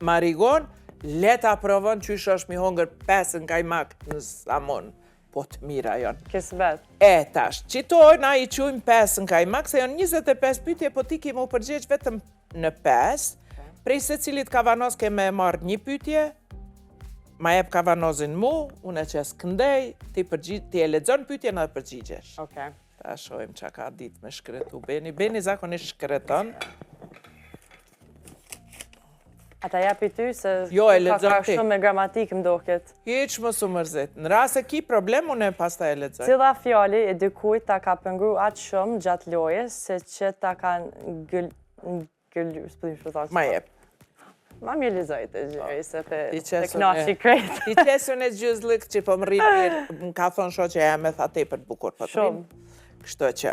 Marigon, leta provon qysh është mi hongër pesën kajmak në samun. Po të mira jonë. Kisbet. E tash, qitoj na i qujmë pesën kajmak, se jonë 25 pyetje, po ti ki mu përgjeq vetëm në 5, prej se cilit kavanos keme marrë një pyetje, ma jep kavanozin mu, unë e qes këndej, ti e lexon pyetjen dhe përgjigjesh. Okej. Ta shojmë që ka ditë me shkretu Beni. Beni zakonisht shkreton. Ata japi ty se Jo, e lexon ka ti. shumë me gramatik m'doket. Hiç mos u mërzit. Në rast se ki problem, unë pastaj e lexoj. Cila fjali e dikujt ta ka pëngru atë shumë gjatë lojës, se që ta kanë Ma jep. Ma mirë lezoj të gjëri, se të qesën knashi krejt. Ti qesën e gjyzlik që po më rritir, më ka thonë shoqe e me tha tepër të bukur për të rrim. Kështu që.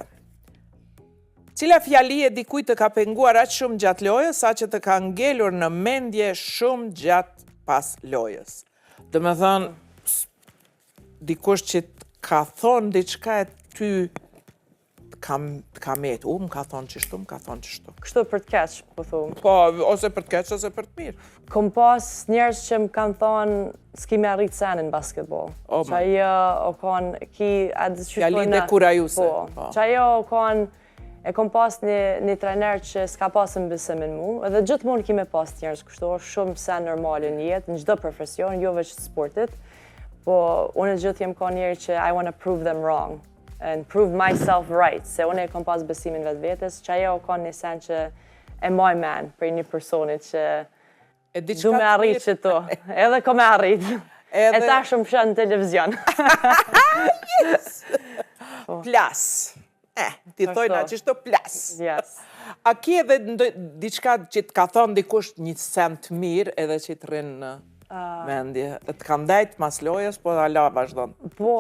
Cila fjali e dikujt të ka penguar aq shumë gjatë lojës, sa që të ka ngelur në mendje shumë gjatë pas lojës. Do me thonë, dikush që të ka thonë diçka e ty ka metë, më ka thonë qështu, më ka thonë qështu. Kështu për të keq, po thumë. Po, ose për të keq, ose për të mirë. Kom pas njerës që më kanë thonë, s'ki me arrit senin basketbol. Që ajo o konë, ki... Fjali dhe kurajuse. Po, që ajo o konë, E kom pas një trajner që s'ka pasën besimin mu, edhe gjithmonë kime pas njerëz kështu, është shumë sen normale në jetë, në çdo profesion, jo veç sportit, po unë gjithë jem ka njerë që I want to prove them wrong, and prove myself right, se unë e kom pas besimin vetë vetës, që ajo ka një sen që e maj men për një personit që du me arrit që to, edhe ko me arrit, e ta shumë shën në televizion. Yes! Plas. Ti thojna që shto plas. Yes. A ki edhe diçka që të ka thonë dikush një sen të mirë edhe që të rinë në mendje? Të kam dajt mas lojës, po ala vazhdojnë? Po,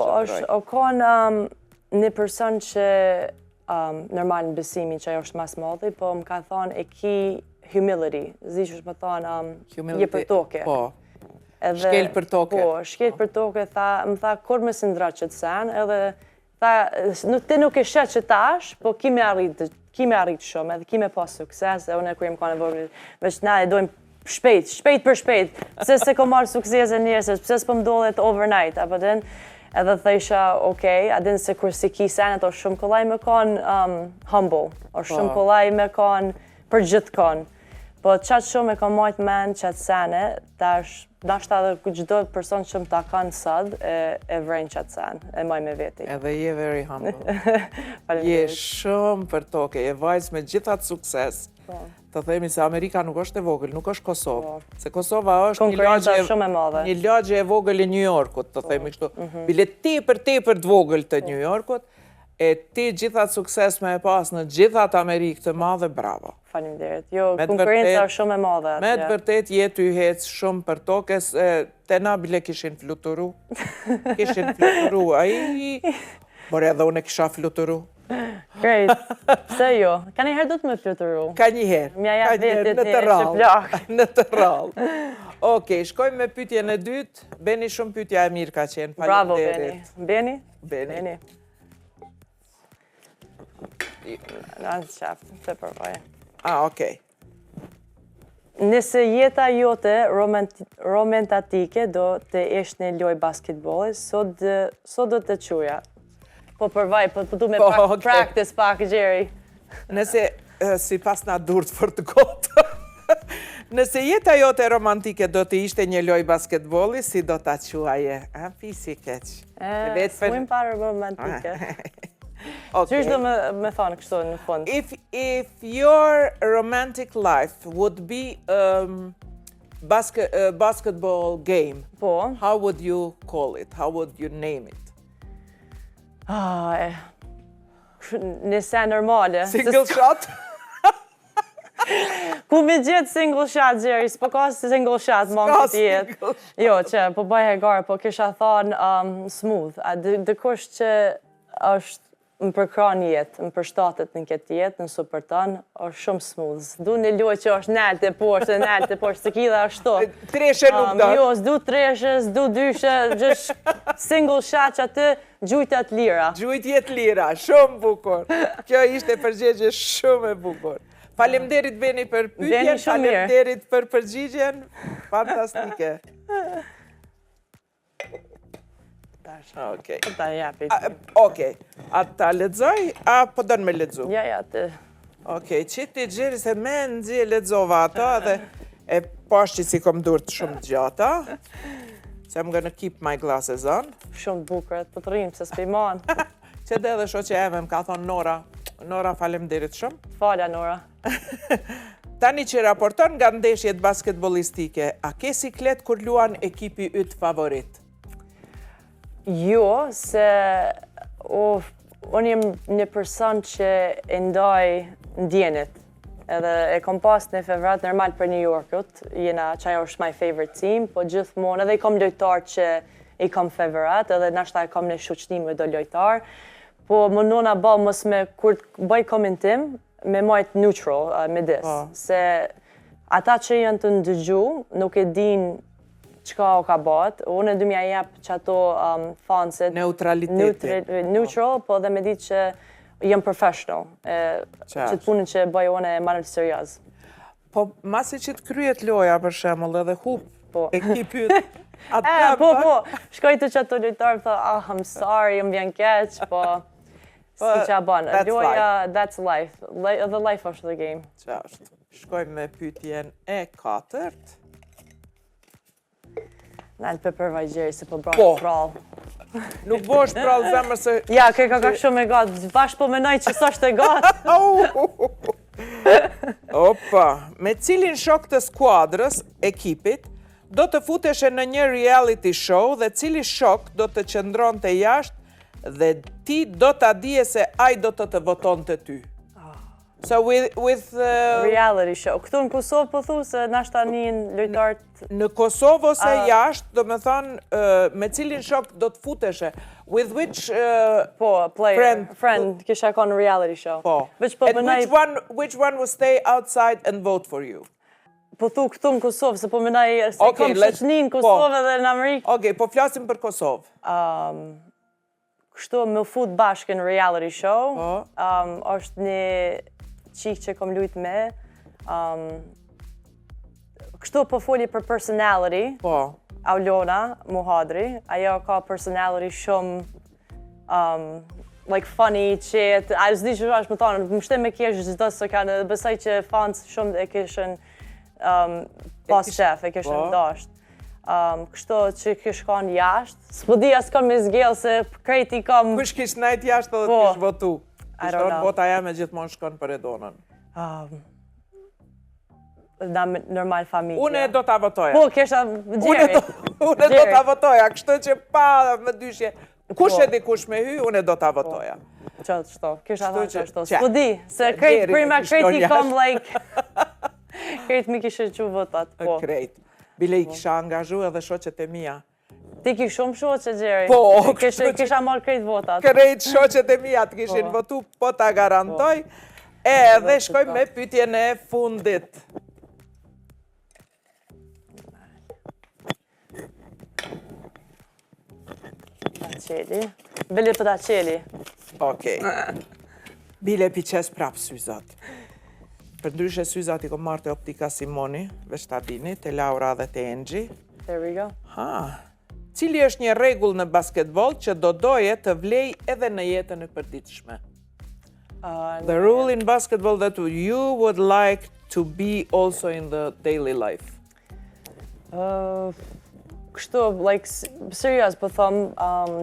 o konë një person që normal në besimi që ajo është mas madhi, po më ka thonë e ki humility, zishë është më thonë je për toke. Po, shkel për toke. Po, shkel për toke, më tha, kur me sindra që të sen, edhe ti nuk e shet që tash, po ki me arrit shumë, edhe ki me pas sukses, e unë e kur jem ka në vërgjë, veç na e dojmë shpejt për shpejt, pëse se ko marrë sukses e njërës, pëse s'po m'dollet overnight, apo din, edhe thejsha, okej, a din se kur si ki senet, o shumë kollaj me konë humble, o shumë kollaj me konë për gjithë konë, po qatë shumë e ka majtë men qatë sene, tash, nashta edhe gjdo person që më ta kanë sëd, e vrejnë qatë sen, e maj me veti. Edhe je very humble. Je shumë për toke, je vajzë me gjithat sukses. Të themi se Amerika nuk është e vogël, nuk është Kosovë. Se Kosova është një lagje e vogël e New Yorkut, të themi kështu. Bile tepër të vogël të New Yorkut, e ti gjithat sukses me e pas në gjithat Amerikë të madhe, bravo. Faleminderit. Jo, konkurenca është shumë e madhe. Me të vërtet jetë y hecë shumë për tokes, te na bile kishin fluturu. Kishin fluturu, por edhe unë kisha fluturu. Great. Pse jo? Ka një herë du të me fluturu? Ka një herë. Mja ja vetit një shqiplak. Në të rallë. Okej, shkojmë me pytje në dytë. Beni, shumë pytja e mirë ka qenë. Bravo, Beni. Beni? Beni. Në qafë, të përvoj. Okej. Nëse jeta jote romantatike do të ishte një loj basketbolli, sot do të quja. Po përvaj, po du me practice pak, Jerry. Nëse, si pas na dur të fort gotë, nëse jeta jote romantike do të ishte një loj basketbolli, si do të quaje? Fisi keq. S'mujmë parë romantike. Qysh do me thonë kështu në fund? If your romantic life would be a basketball game, how would you call it? How would you name it? Nëse normale. Single shot? Ku me gjithë single shot, Jerry, s'po ka single shot, mong të jetë. Jo, që po bëj e garë, po kisha thonë smooth. Dikush që është më përkran jetë, më përshtatet në këtë jetë, në super tonë, është shumë smooth. Du një loj që është naltë e poshtë, se kida është to. Treshe nuk do. Jo, s'du treshe, s'du dyshe, gjithë single shot që aty gjujtjet lira. Gjujtjet lira, shumë bukur. Kjo ishte përgjegje shumë e bukur. Faleminderit Beni për pyetjen, faleminderit për përgjigjen, fantastike. Okej, a ta lexoj, a po do në me lexu? Ja, të. Okej, qiti Gjeri se me nëzje lexova ato dhe e pashtë që si kom durët shumë gjata. So I'm gonna keep my glasses on. Shumë bukur, po të rrimë se s'pejman. Që dhe dhe shoqe eme më ka thonë Nora. Nora, faleminderit shumë. Falja, Nora. Tani që raporton nga ndeshjet basketbolistike, a ke siklet kur luan ekipi yt favorit? Jo, se unë jem një person që e ndaj ndjenit. Edhe e kom pas në fevrat normal për New Yorkut, jena qaj është my favorite team, po gjithmonë edhe i kom lojtar që i kom fevrat, edhe nashta e kom në shuqnim me do lojtar, po më nona ba mos me, kur bëj komentim, me majt neutral me dis, se ata që janë të ndëgju, nuk e din qka o ka bat, unë e du mja jep që ato fansit neutral, po dhe me ditë që jem professional, që të punën që bëj unë e marrë serios. Po, masi që të kryet loja për shemull edhe hup ekipit, po, shkoj të që ato lojtarë, thë, I'm sorry, jëm vjen keq, po Si që a banë, that's loja, that's life. The life është the game. Qa është? Shkojmë me pyetjen e 4. Nalë për përvajgjeri se po Po. brashë prall. Nuk bosh prall zemër se... Ja, ka shumë e gatë. Bashkë po menoj që s'është e gatë. Opa, me cilin shok të skuadrës, ekipit, do të futeshe në një reality show dhe cili shok do të qëndron të jashtë dhe ti do të dije se ai do të voton të ty. So with Reality show. Këtu në Kosovë po thu se nashta njën lojtarët... Në Kosovë ose jashtë, do me thonë, me cilin shok do të futeshe? With which friend kisha ka në reality show. Po. And which one will stay outside and vote for you? Po thu këtu në Kosovë, se po menaj se kom shoqni në Kosovë dhe në Amerikë. Okej, po flasim për Kosovë. Kështu me fut bashkë në reality show. Është një qik që kom lujt me. Kështu po foli për personality. Po. Aulona Muhadri. Ajo ka personality shumë like funny, qet. A zdi që është më thonë, më shte me kesh gjithdo se kanë, besoj që fans shumë e kishën pas shef, e kishën dasht. Kështu që kish kanë jashtë. S'po di as kam me zgjell se krejt I kam... Kush kish najt jashtë dhe kish votu? I don't know. Vota jam e gjithmonë shkon për Edonën. Normal familje. Une do t'a votoja. Po, kesha Gjeri. Une do t'a votoja, kështu që pa më dyshje. Kush e di kush me hy, une do t'a votoja. Qëto, kisha tha qështo. S'po di, se prima krejt I kam like... Krejt mi kishe që votat, po. Krejt. Bile I kisha angazhu edhe shoqet e mija. Ti ki shumë shoqet, Gjeri. Po, kisha marrë krejt votat. Krejt shoqet e mija të kishin votu, po t'a garantoj. Edhe shkoj me pyetjen e fundit. Qeli. Bile për ta qeli. Okej. Bile piqes prapë syzat. Për ndryshe syzat I kom marrë të optika Simoni, veç ta dini, të Laura dhe të Engji. There we go. Cili është një rregull në basketball që do doje të vlej edhe në jetën e përditshme? The rule in basketball that you would like to be also in the daily life. Kështu, like, serious, po thom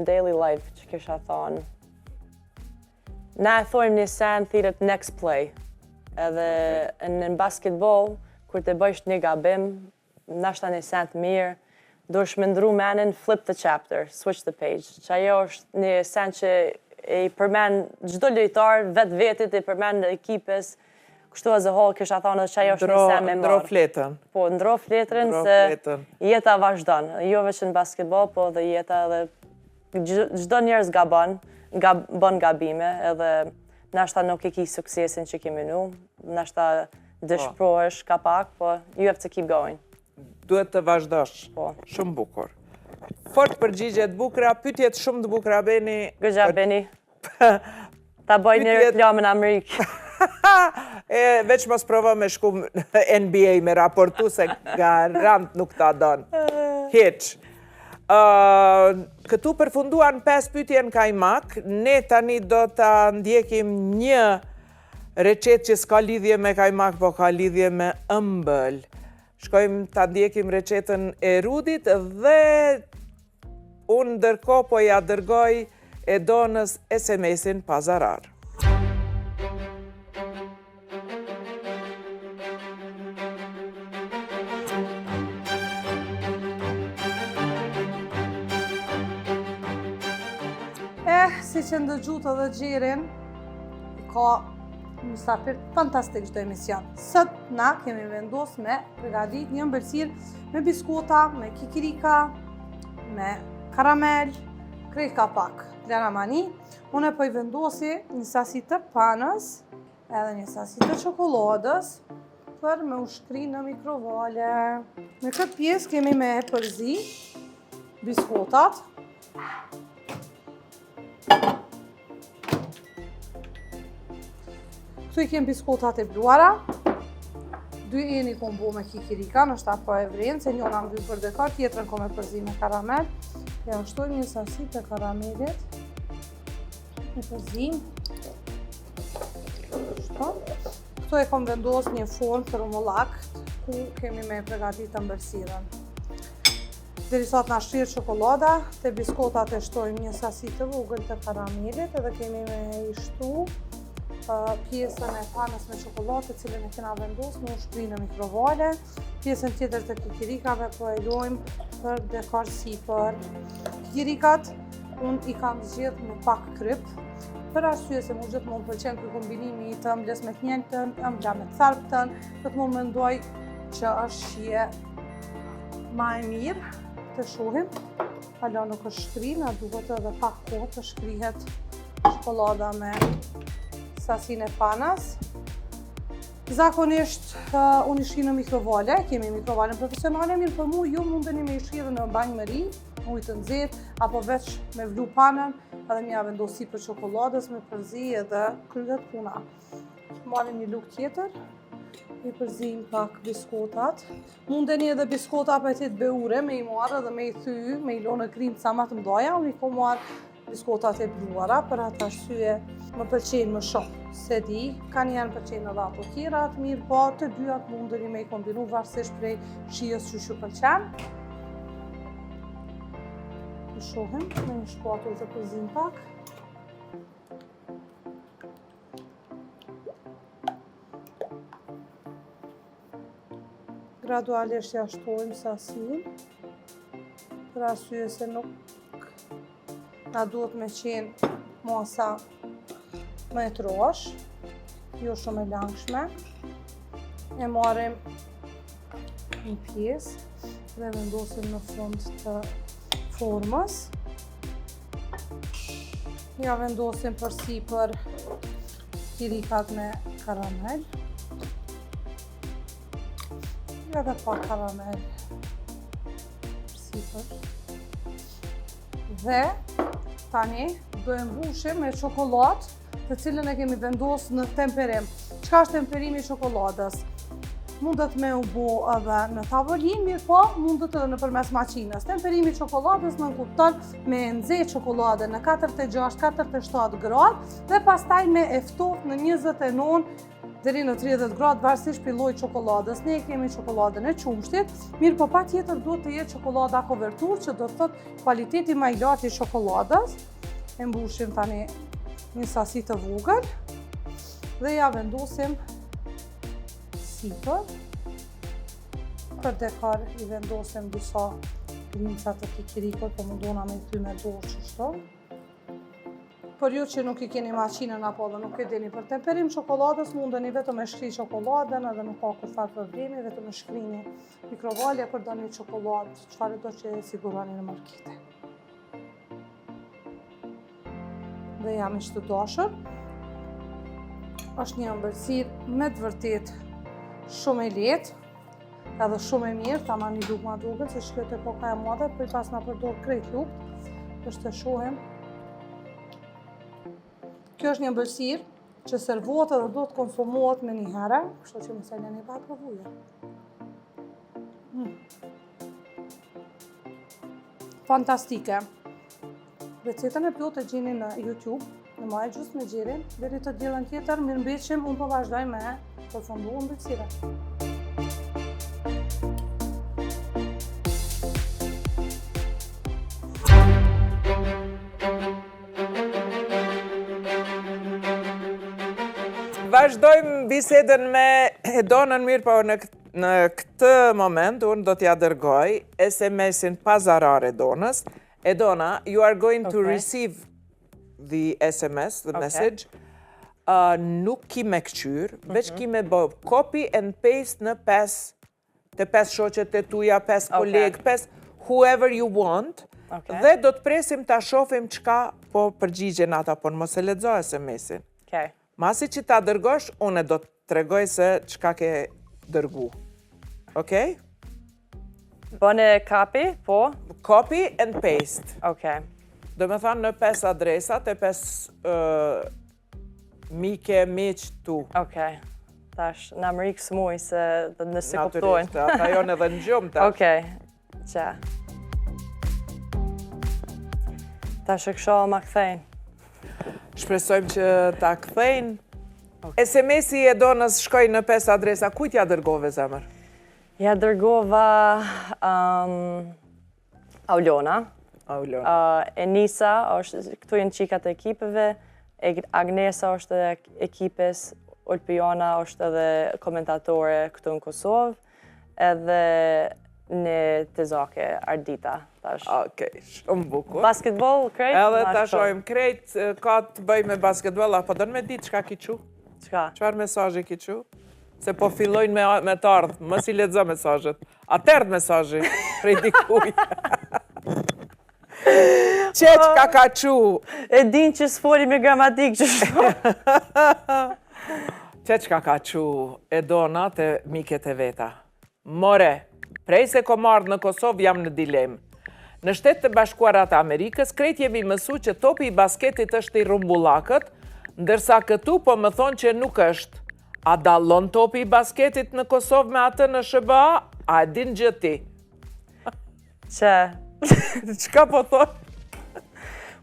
daily life që kisha thonë. Na e thojmë një sen, thirët next play. Edhe në basketball, kur të bëjsh një gabim, nashta një sen të mirë, do shmendru menin, flip the chapter, switch the page. Që ajo është një sen që I përmen gjdo lojtar, vetë vetit, I përmen ekipes, kështu as a whole kisha thonë që ajo është një sen me marë. Ndro fletën. Po, ndro fletën se jeta vazhdon. Jo veç në basketball, po dhe jeta edhe gjdo njerës bën gabime, edhe nashta nuk I ki suksesin që kemi nu, nashta dëshprohesh ka pak, po you have to keep going. Duhet të vazhdosh. Po. Shumë bukur. Fort përgjigjet bukura, pyetjet shumë të bukura, Beni. Good job, Beni. Ta bëj një reklamë në Amerikë. Veç mos provo me shku NBA me raportu se garant nuk ta don. Hiç. Këtu përfunduan 5 pyetje në kajmak. Ne tani do ta ndjekim një recet që s'ka lidhje me kajmak, po ka lidhje me ëmbël. Shkojmë ta ndjekim recetën e Rudit dhe unë ndërkohë po ja dërgoj Edonës SMS-in pa zarar. Si që ndëgjut edhe Gjerin, ka mësafir fantastik çdo emision. Sot na kemi vendos me përgatit një ëmbëlsirë me biskota, me kikirika, me karamel, krejt ka pak. Plena mani, unë po I vendosi një sasi të panës, edhe një sasi të çokoladës, për me ushkri në mikrovale. Me këtë pjesë kemi me përzi, biskotat, këtu I kem biskotat e bluara, 2 eni kom bo me kikirika, në shta po e vrinë, se njona më 2 për dekar, tjetërën kom e përzi me karamel. Ja ushtoj një sasi të karamelit, e përzi, Këtu e kom vendos një formë për umullak, ku kemi me pregatit ëmbëlsirën. Derisa të na shtirë çokolada, te biskotat e shtojmë një sasi të vogël të karamelit, edhe kemi me i shtu pjesën e panës me çokoladë, cilën e kena vendosur në ushtrinë në mikrovale. Pjesën tjetër të kikirikave po e lojmë për dekor sipër. Kikirikat unë i kam zgjedh me pak kryp, për arsye se mu gjithmonë pëlqen ky kombinimi i të ëmblës me tnjeltën, ëmbla me tharptën, gjithmonë mendoj që është shije ma e mirë të shohim. Hala nuk është shkri, na duhet edhe pak kohë të shkrihet çokolada me sasinë e panas. Zakonisht unë i shkri në mikrovale, kemi mikrovalen profesionale, mirë për mu ju mundeni me i shkri në banjë me ri, ujë të nxehtë, apo veç me vlu panën, edhe mja vendos sipër çokoladës me përzi edhe kryhet puna. Marrim një lugë tjetër, i përzim pak biskotat. Mundeni edhe biskota apetit beure me i marrë edhe me i thy, me i lonë krimë sa ma të mdoja, unë i ko marrë biskotat e bluara, për atë arsye më pëlqejnë më shumë. Se di, kanë janë pëlqejnë edhe ato tjera të mirë, po të dyat mundeni me i kombinu varësisht prej shijës që shu pëlqen. Të shohim me një shpatull të përzim pak. Gradualisht ja shtojmë sasinë, për arsye se nuk na duhet me qenë masa më e trosh, jo shumë e langshme. E marrim një pjesë dhe vendosim në fund të formës. Ja vendosim përsipër kikirikat me karamel. Edhe pak karamel përsipër. Dhe tani do e mbushim me çokoladë, të cilën e kemi vendosur në temperim. Çka është temperimi i çokoladës? Mundet me u bo edhe në tavolinë, mirë po mundet edhe nëpërmes maqinës. Temperimi i çokoladës nënkupton me nxehtë çokoladën në 46-47 gradë dhe pastaj me e ftoftë në 29 deri në 30 gradë varësisht prej llojit çokoladës. Ne kemi çokoladën e qumshtit, mirë po patjetër duhet të jetë çokolada kovertur, që do të thotë kualiteti më i lartë i çokoladës. E mbushim tani një sasi të vogël dhe ja vendosim sipër. Për dekor i vendosim disa grimca të kikirikut, po mundona me ty me dorë kështu. Por ju që nuk i keni maqinën apo dhe nuk e dini për temperim çokoladës, mundeni vetëm me shkri çokoladën, edhe nuk ka kurfar problemi, vetëm me shkrini mikrovalje për doni çokoladë, çfarë do që e siguroni në markete. Dhe jam i të dashur. Është një ëmbëlsirë me të vërtet shumë e lehtë, edhe shumë e mirë, tamam një lugë ma duket, se shkret e koka e madhe, për pas na përdor krejt lugë, është të shohim. Kjo është një ëmbëlsirë që servohet edhe do të konsumohet me një herë, kështu që më seleni pa provuje. Fantastike. Recetën e plotë e gjeni në YouTube, në Maja Gjus me Gjerin, deri të diellën tjetër, mirëmbëjtshim, unë po vazhdoj me përfundu ëmbëlsirën. Vazhdojmë bisedën me Edonën, mirë po në këtë moment unë do t'ja dërgoj SMS-in pa zarar Edonës. Edona, you are going to receive the SMS, the message. Nuk ki me këqyr, veç ki me bë copy and paste në 5 shoqet e tuja, 5 kolegë, 5 whoever you want. Dhe do të presim ta shohim çka po përgjigjen ata, po mos e lexo SMS-in. Masi që ta dërgosh, unë do të tregoj se çka ke dërgu. Okej? Bëne copy, po? Copy and paste. Okej. Do me thanë në 5 adresat e 5 mike, miq tu. Okej. Tash, në Amerikë s'muj se nëse kuptojnë. Naturisht, ata jonë edhe në gjumë tash. Okej, qa. Tash e kësho ma kthejnë. Shpresojmë që ta kthejnë SMS-i e Donës shkoj në 5 adresa. Kujt ja dërgove, zemër? Ja dërgova Aulona. Enisa, këtu jenë qikat e ekipeve. Agnesa është edhe ekipes. Olpiona është edhe komentatore këtu në Kosovë. Edhe në Tezake, Ardita. Okej, shumë bukur. Basketball, krejt? Edhe ta shojmë krejt, ka të bëj me basketball, apo dënë me ditë qka ki qu? Qka? Qfar mesazhi ki qu? Se po fillojnë me të ardhë, mës i lexo mesazhet. A të erdhë mesazhi prej dikuj. Qeq ka qu? E din që s'foli me gramatik që shpo. Qeq ka qu e Dona të miket e veta. More, prej se ko marrë në Kosovë jam në dilemë. Në Shtetet e Bashkuara të Amerikës, krejt jemi mësu që topi i basketit është i rumbullakët, ndërsa këtu po më thonë që nuk është. A dallon topi i basketit në Kosovë me atë në SBA? A e din gjë ti? Që? Qka po thonë?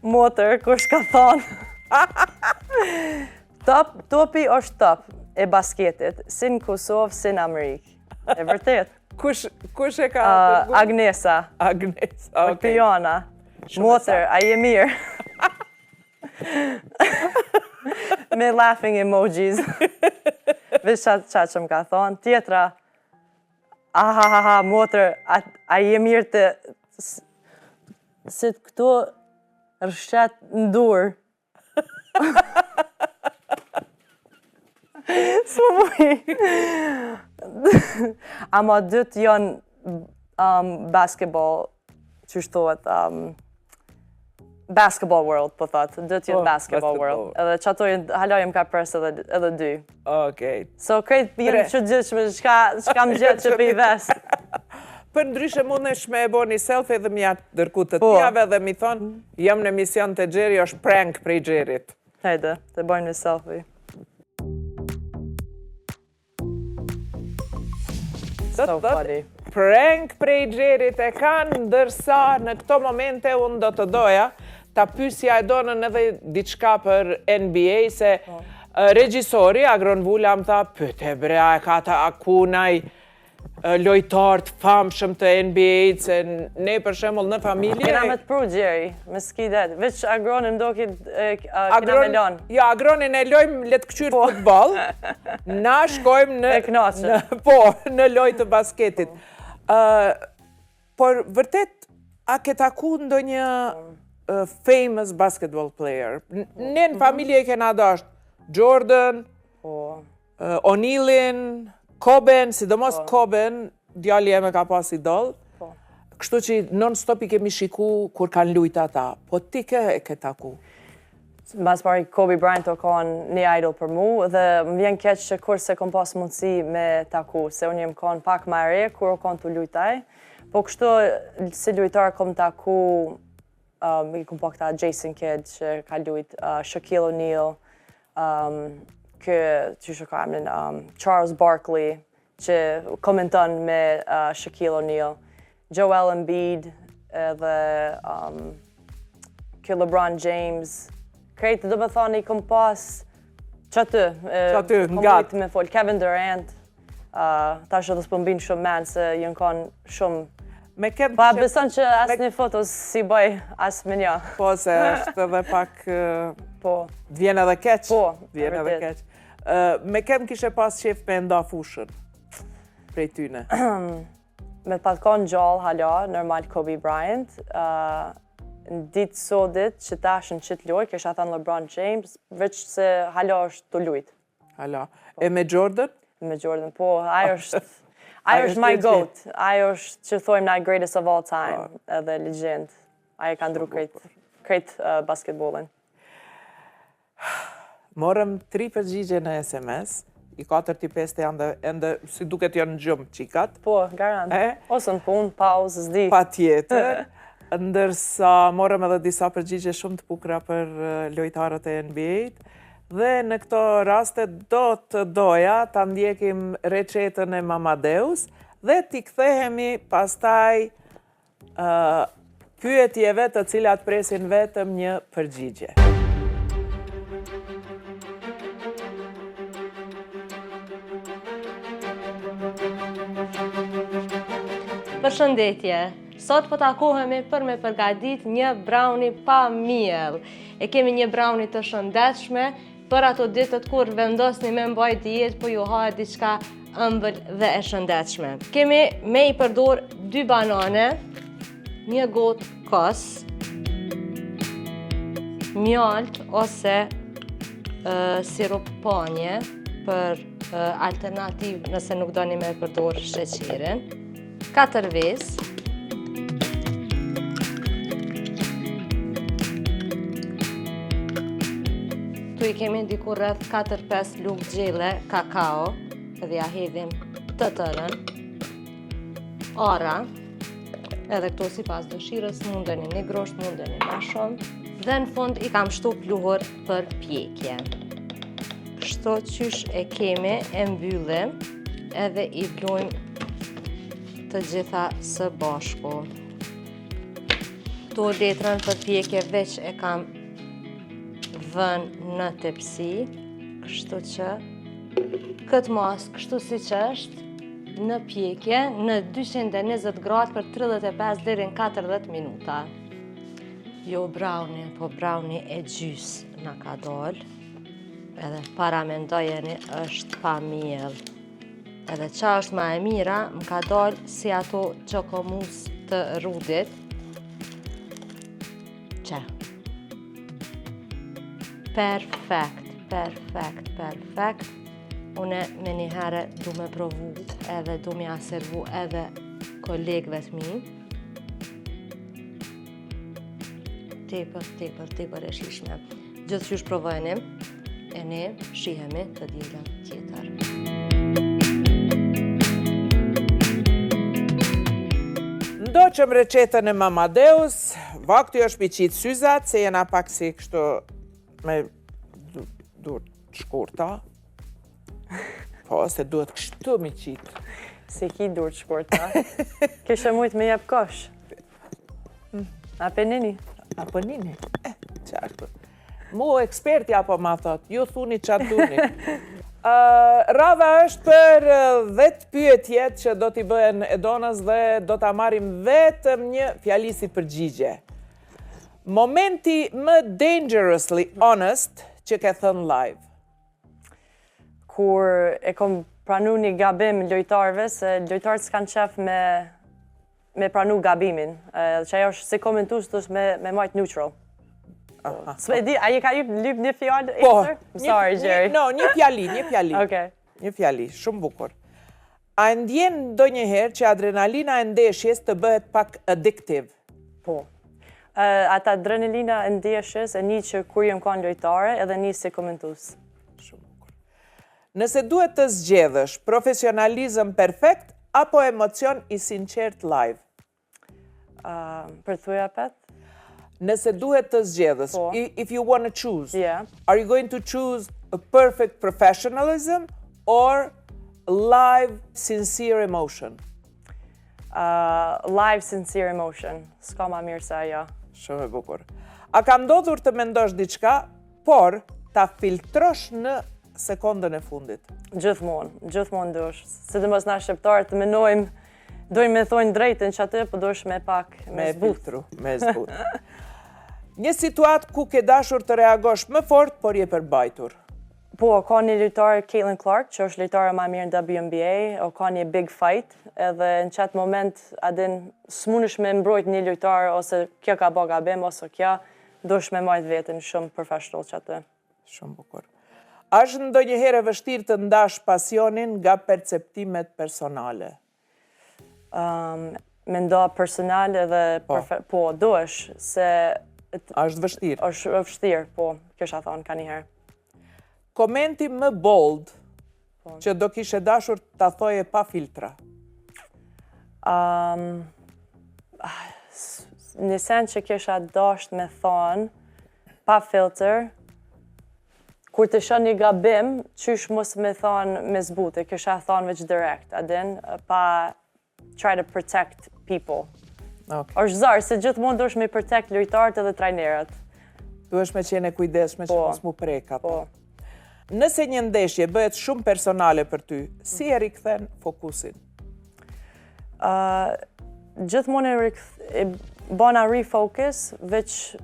Motër, kush ka thonë? Topi është top e basketit, si në Kosovë, si në Amerikë. E vërtet. Kush e ka? Agnesa. Agnesa, okej. Olpiona. Motër, a je mirë? Me laughing emojis. Vesh qatë që më ka thonë. Tjetra, motër, a je mirë të... Si të këto rëshqet në dur. Së mujë. Ama dytë janë basketball, që shtohet, basketball world, po thotë. Dytë janë basketball world. Edhe që ato halojmë ka pres edhe dy. Okej. So, krejt jenë që gjithshme, qka më gjithë që për i vestë. Për ndryshe mund është me e bo një selfie dhe mja dërku të tjave dhe mi thonë, jam në emision të Gjeri, është prank prej Gjerit. Hajde, të bojnë një selfie. So funny. Prank prej Gjerit e kanë, ndërsa në këto momente unë do të doja ta pysja e Donën edhe diçka për NBA, se regjisori Agron Vula më tha, pyte bre, a ka ta akunaj lojtartë famshëm të NBA-t, se ne për shembull në familje... Kena me të pru, Gjeri, me skidet. Veç Agronin do kena me lonë. Ja, Agronin e lojmë letë këqyrë futbol, na shkojmë në... E knaqë. Po, në loj të basketit. Por vërtet, a ke taku ndonjë famous basketball player? Ne në familje e kena dasht Jordan, O'Neillin, Koben, sidomos Koben, djali e me ka pas idol. Kështu që non-stop i kemi shiku kur kanë lujt ata. Po ti ke taku? Mas pari Kobe Bryant o kanë një idol për mu dhe më vjen keq që kur se kom pas mundësi me taku, se unë jem kanë pak ma re kur o kanë të lujtaj. Po kështu si lujtar kom taku, i kom pa këta Jason Kidd që ka lujt, Shaquille O'Neal, Charles Barkley, që komenton me Shaquille O'Neal, Joel Embiid, edhe LeBron James. Krejtë, do me thoni, kom pas qëty, nga me fol, Kevin Durant, ta shë dhe s'pëmbin shumë men, se jënë kanë shumë... Pa beson që asë një fotos si bëj, asë me një. Po, se është edhe pak... Po. Vjen edhe keq. Po, vjen edhe keq. Me kem kishe pas qef me nda fushën prej tyne? Me pat konë gjallë hala, normal Kobe Bryant. Në ditë sotit që ta është në qitë lojë, kesha thënë LeBron James, veç se hala është të lujtë. Hala. E me Jordan? Me Jordan, po. Ajo është my goat. Ajo është që thojmë na greatest of all time, edhe legend. Ajo ka ndru krejt basketballin. Morëm 3 përgjigje në SMS, i 4 i 5 janë ende, si duket janë në gjumë qikat. Po, garant. Ose në punë, pauzë, s'di. Pa tjetër. Ndërsa morëm edhe disa përgjigje shumë të bukura për lojtarët e NBA-t. Dhe në këto raste do të doja ta ndjekim recetën e Mamadeus dhe t'i kthehemi pastaj pyetjeve të cilat presin vetëm një përgjigje. Përshëndetje. Sot po takohemi për me përgatit një brownie pa miell. E kemi një brownie të shëndetshme për ato ditët kur vendosni me mbaj dietë, po ju hahet diçka ëmbël dhe e shëndetshme. Kemi me i përdor 2 banane, 1 gotë kos, mjalt ose sirup panje për alternativ nëse nuk doni me përdor sheqerin, 4 vezë, tu i kemi diku rreth 4-5 lugë gjelle kakao, edhe ja hedhim të tërën, ara, edhe këto si pas dëshirës, mundeni një grosht, mundeni ma shumë, dhe në fund i kam shtu pluhur për pjekje. Kështu qysh e kemi, e mbyllim, edhe i blojmë të gjitha së bashku. Këto letrën për pjekje veç e kam vënë në tepsi, kështu që këtë mas, kështu si që është, në pjekje, në 220 gradë për 35 deri në 40 minuta. Jo brownie, po brownie e gjys në ka dollë, edhe para mendojeni është pa miell. Edhe qa është ma e mira, më ka dollë si ato çokomus të rudit, që. Perfekt. Une me një herë du me provu edhe du me aservu edhe kolegëve të mi. Tepër e shishme. Gjithë qysh provojni, e ne shihemi të dielën tjetër. Ndoqëm recetën e Mamadeus, vakti është mi qitë syzat, se jena pak si kështu me dur të shkurta. Po, se duhet kështu mi qitë. Si ki dur të shkurta. Kishe mujtë me jep kosh. Apenini. Apenini? Qartë. Mu eksperti apo ma thot, ju thuni qatë duni. Radha është për 10 pyetjet që do t'i bëhen Edonës dhe do t'a marim vetëm një fjali si përgjigje. Momenti më dangerously honest që ke thënë live? Kur e kom pranu një gabim lojtarëve, se lojtarët s'kan qef me pranu gabimin. Që ajo është si komentus të është me majtë neutral. A je ka lyp një fjallë? Po, sorry, Jerry. No, një fjali. Okay. Një fjali, shumë bukur. A ndjen ndonjëherë që adrenalina e ndeshjes të bëhet pak addictive? Po. Ata adrenalina e ndeshjes e një që kur jem kanë lojtare edhe një si komentus. Shumë bukur. Nëse duhet të zgjedhësh profesionalizëm perfekt apo emocion i sinqert live? Për thuja pet? Nëse duhet të zgjedhësh, if you want to choose, yeah. Are you going to choose a perfect professionalism or live sincere emotion? Live sincere emotion. S'ka ma mirë se ajo. Shumë e bukur. A ka ndodhur të mendosh diçka, por ta filtrosh në sekondën e fundit? Gjithmonë dush. Sidomos na shqiptarët të dojmë me thonë drejtën që atë, po dush me pak me filtru, me zbut. Një situatë ku ke dashur të reagosh më fort, por je përbajtur? Po, ka një lojtar Caitlin Clark, që është lojtare ma mirë në WNBA, o ka një big fight, edhe në qatë moment, adin, s'munësh me mbrojt një lojtar, ose kjo ka bo gabim, ose kjo, dush me majtë vetën shumë professional që atë. Shumë bukur. Është ndonjëherë e vështirë të ndash pasionin nga perceptimet personale? Me nda personale dhe po, dush, se... është vështirë? është vështirë, po, kësha thonë ka njëherë. Komenti më bold që do kishe dashur të thoje pa filtra? Një sen që kisha dasht me thonë pa filter, kur të shën një gabim, qysh mos me thonë me zbute, kisha thonë veç direct, adin, pa try to protect people. është zarë, se gjithmonë duhesh me protect lojtarët edhe trajnerët. Duhesh me qenë e kujdesshme që mos mu prek ato. Nëse një ndeshje bëhet shumë personale për ty, si e rikthen fokusin? gjithmonë e bana refocus, veç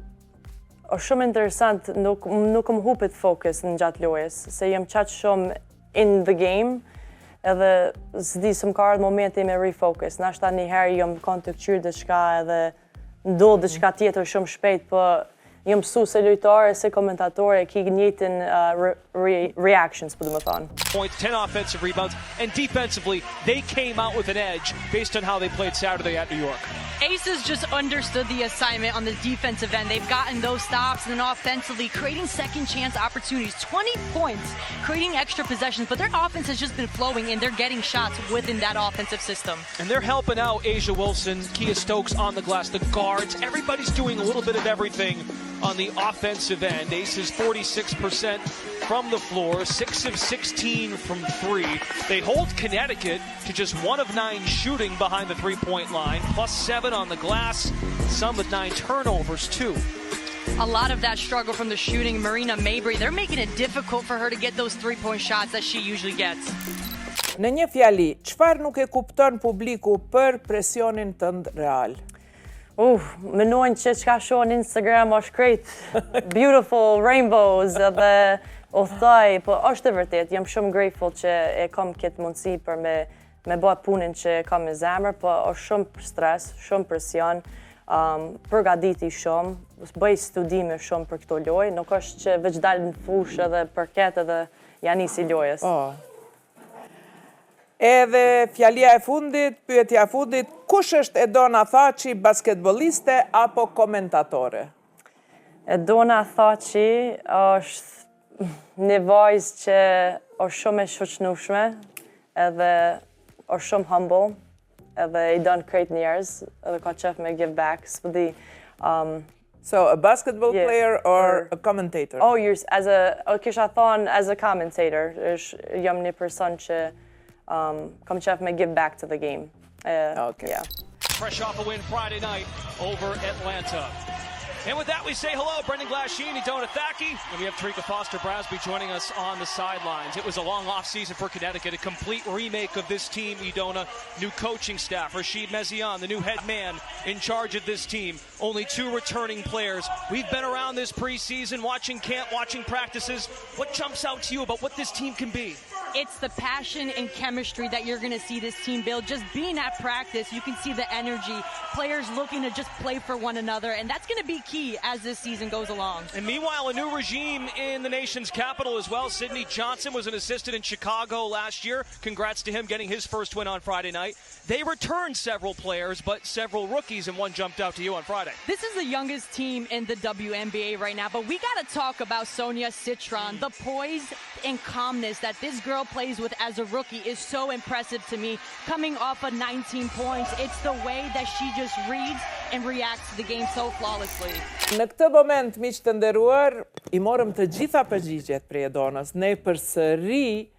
është shumë interesant, nuk më hupit focus në gjatë lojës, se jem qatë shumë in the game, edhe s'di së më ka ardhë momenti me refocus. Nashta njëherë jem kanë të këqyrë diçka edhe ndodhë diçka tjetër shumë shpejt, për jem mësu se lojtare, se komentatore, ki njëtin reactions, për du më thonë. Points, 10 offensive rebounds, and defensively, they came out with an edge based on how they played Saturday at New York. Aces just understood the assignment on the defensive end. They've gotten those stops, and then offensively, creating second chance opportunities. 20 points, creating extra possessions, but their offense has just been flowing, and they're getting shots within that offensive system. And they're helping out Asia Wilson, Kia Stokes on the glass, the guards. Everybody's doing a little bit of everything on the offensive end. Aces 46% from the floor, 6 of 16 from 3. They hold Connecticut to just 1 of 9 shooting behind the three-point line, plus 7 on the glass, some with 9 turnovers too. A lot of that struggle from the shooting, Marina Mabrey, they're making it difficult for her to get those three-point shots that she usually gets. Në një fjali, çfarë nuk e kupton publiku për presionin tënd real? Menojnë që qka shohën Instagram është krejt beautiful rainbows edhe o thaj, po është e vërtet, jam shumë grateful që e kam këtë mundësi për me bëhet punën që kam me zemër, po është shumë stres, shumë presion, përgaditi shumë, bëj studime shumë për këto lojë, nuk është që veç dalë në fush edhe përket edhe janë nisi lojës. Edhe fjalia e fundit, pyetja e fundit, kush është Edona Thaçi, basketboliste apo komentatore? Edona Thaçi është një vajzë që është shumë e shoqnushme, edhe është shumë humble, edhe I don krejt njerëz, edhe ka qef me give back, s'pëdi. So, a basketball player or a commentator? Oh, kisha thonë as a commentator, jam një person që kam qef me give back to the game. Okay. Yeah. Fresh off a win Friday night over Atlanta. And with that, we say hello, Brendan Glasheen, Edona Thaçi, and we have Tarika Foster-Brasby joining us on the sidelines. It was a long offseason for Connecticut, a complete remake of this team, Edona. New coaching staff, Rashid Mezian, the new head man in charge of this team. Only 2 returning players. We've been around this preseason, watching camp, watching practices. What jumps out to you about what this team can be? It's the passion and chemistry that you're going to see this team build. Just being at practice, you can see the energy, players looking to just play for one another, and that's going to be key as this season goes along. And meanwhile, a new regime in the nation's capital as well. Sidney Johnson was an assistant in Chicago last year. Congrats to him getting his first win on Friday night. They returned several players, but several rookies, and one jumped out to you on Friday. This is the youngest team in the WNBA right now, but we got to talk about Sonia Citron. The poise and calmness that this girl plays with as a rookie is so impressive to me. Coming off of 19 points, it's the way that she just reads and reacts to the game so flawlessly. Në këtë moment, miq të nderuar, I morëm të gjitha përgjigjet për Edonës. Ne përsëri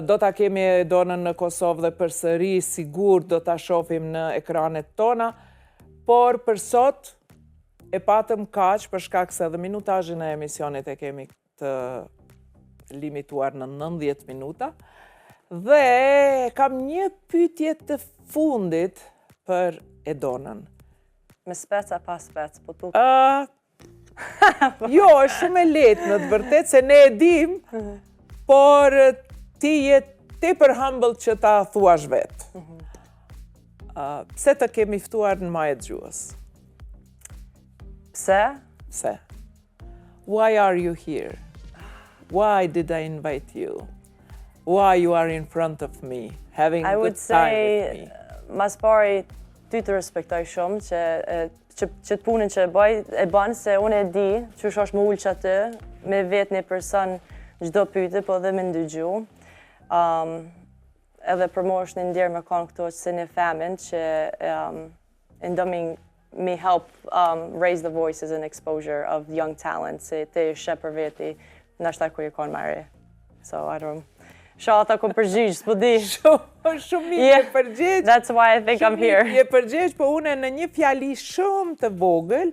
do ta kemi Edonën në Kosovë dhe përsëri sigur do ta shohim në ekranet tona, por për sot e patëm kaq për shkak se edhe minutazhin e emisionit e kemi të limituar në 90 minuta. Dhe kam një pyetje të fundit për Edonën. Me spec a pa spec, po tu... Jo, është shumë e lehtë në të vërtetë se ne e dim, por ti je tepër humble që ta thuash vetë. Pse të kemi ftuar në Majë Gjuhës? Pse? Pse? Why are you here? Why did I invite you? Why you are in front of me, having a good time with me? Mas pari, ty të respektoj shumë që të punën që e banë, se unë e di që është më ullë që atë, me vetë një person gjdo pyte, po dhe me ndëgju. Edhe për mo është një ndjerë me konë këto që se një famine që ndomin me help raise the voices and exposure of young talent, se te shë për veti, nashta kur i konë marri. So, I don't know. Shata kom përgjigj, s'po di. Shumë mirë je përgjigj. That's why I think I'm here. Je përgjigj, po une në një fjali shumë të vogël,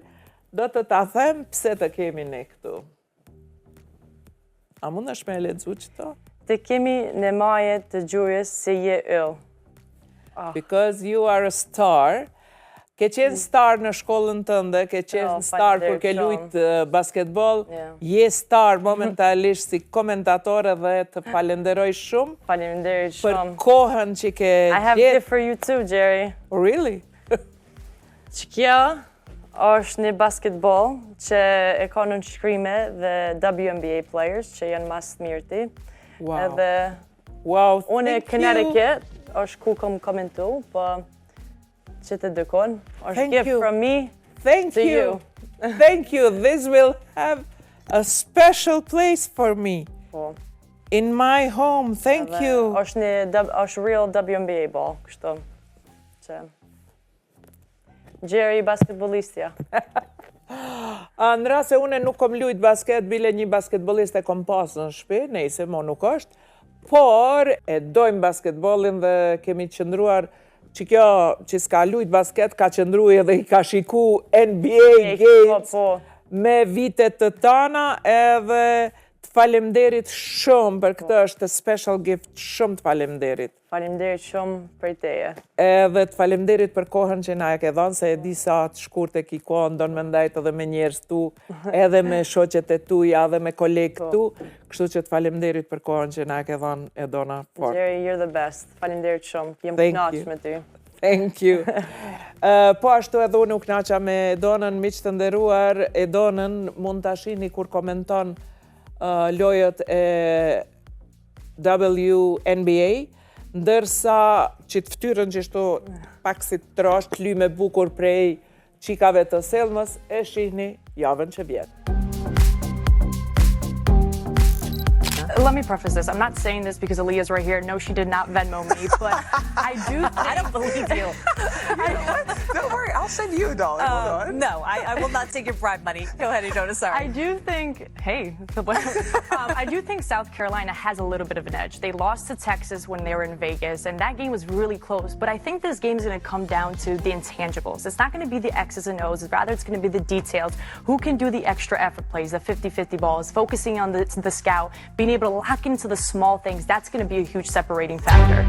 do të ta them pse të kemi ne këtu. A mund është me e lexu qëto? Të kemi në Majë të Gjuhës se je yll. because you are a star. Ke qenë star në shkollën tënde, ke qenë star kur ke lujt basketball, je star momentalisht si komentatore dhe të falenderoj shumë. Faleminderit Për shumë. kohën që ke I have gjetë. gift for you too, Jerry. Really? Që kjo është një basketball që e ka në shkrime dhe WNBA players që janë mas të mirë ti. Wow. Edhe unë e Connecticut është ku kom komentu, po që të dëkon. është gift from me to you. Thank you. This will have a special place for me. In my home. Thank you. është real WNBA ball, kështu. Që Jerry basketballistja. Në rast se une nuk kom lujt basket, bile një basketbolist e kom pas në shtëpi, nejse mo nuk është, por e dojmë basketballin dhe kemi qëndruar që kjo që s'ka lujt basket ka qëndru edhe i ka shiku NBA Games me vitet të tana edhe të falemderit shumë për këtë është special gift shumë të falemderit. Falemderit shumë për teje. Edhe të falemderit për kohën që na e ke dhënë, se e di sa të shkurt e ki kohën, do në mendajt edhe me njerës tu, edhe me shoqet e tuja, edhe me kolegë tu, kështu që të falemderit për kohën që na e ke dhënë e dona fort. Jerry, you're the best. Falemderit shumë. Jem knaq me ty. Thank you. Po ashtu edhe unë u knaqa me Donën, miq të nderuar, e Donën mund të shihni kur komenton lojët e WNBA, ndërsa që të ftyrën që shto pak si të trosht, lyme bukur prej qikave të Selmës, e shihni javën që vjetë. Let me preface this. I'm not saying this because Aaliyah's right here. No, she did not Venmo me, but I do think... I don't believe you. Don't worry, I'll send you $1. Hold on. No, I will not take your bribe money. Go ahead, Idona, sorry. I do think, I do think South Carolina has a little bit of an edge. They lost to Texas when they were in Vegas, and that game was really close. But I think this game is going to come down to the intangibles. It's not going to be the X's and O's. Rather, it's going to be the details. Who can do the extra effort plays, the 50-50 balls, focusing on the scout, being able to lock into the small things. That's going to be a huge separating factor.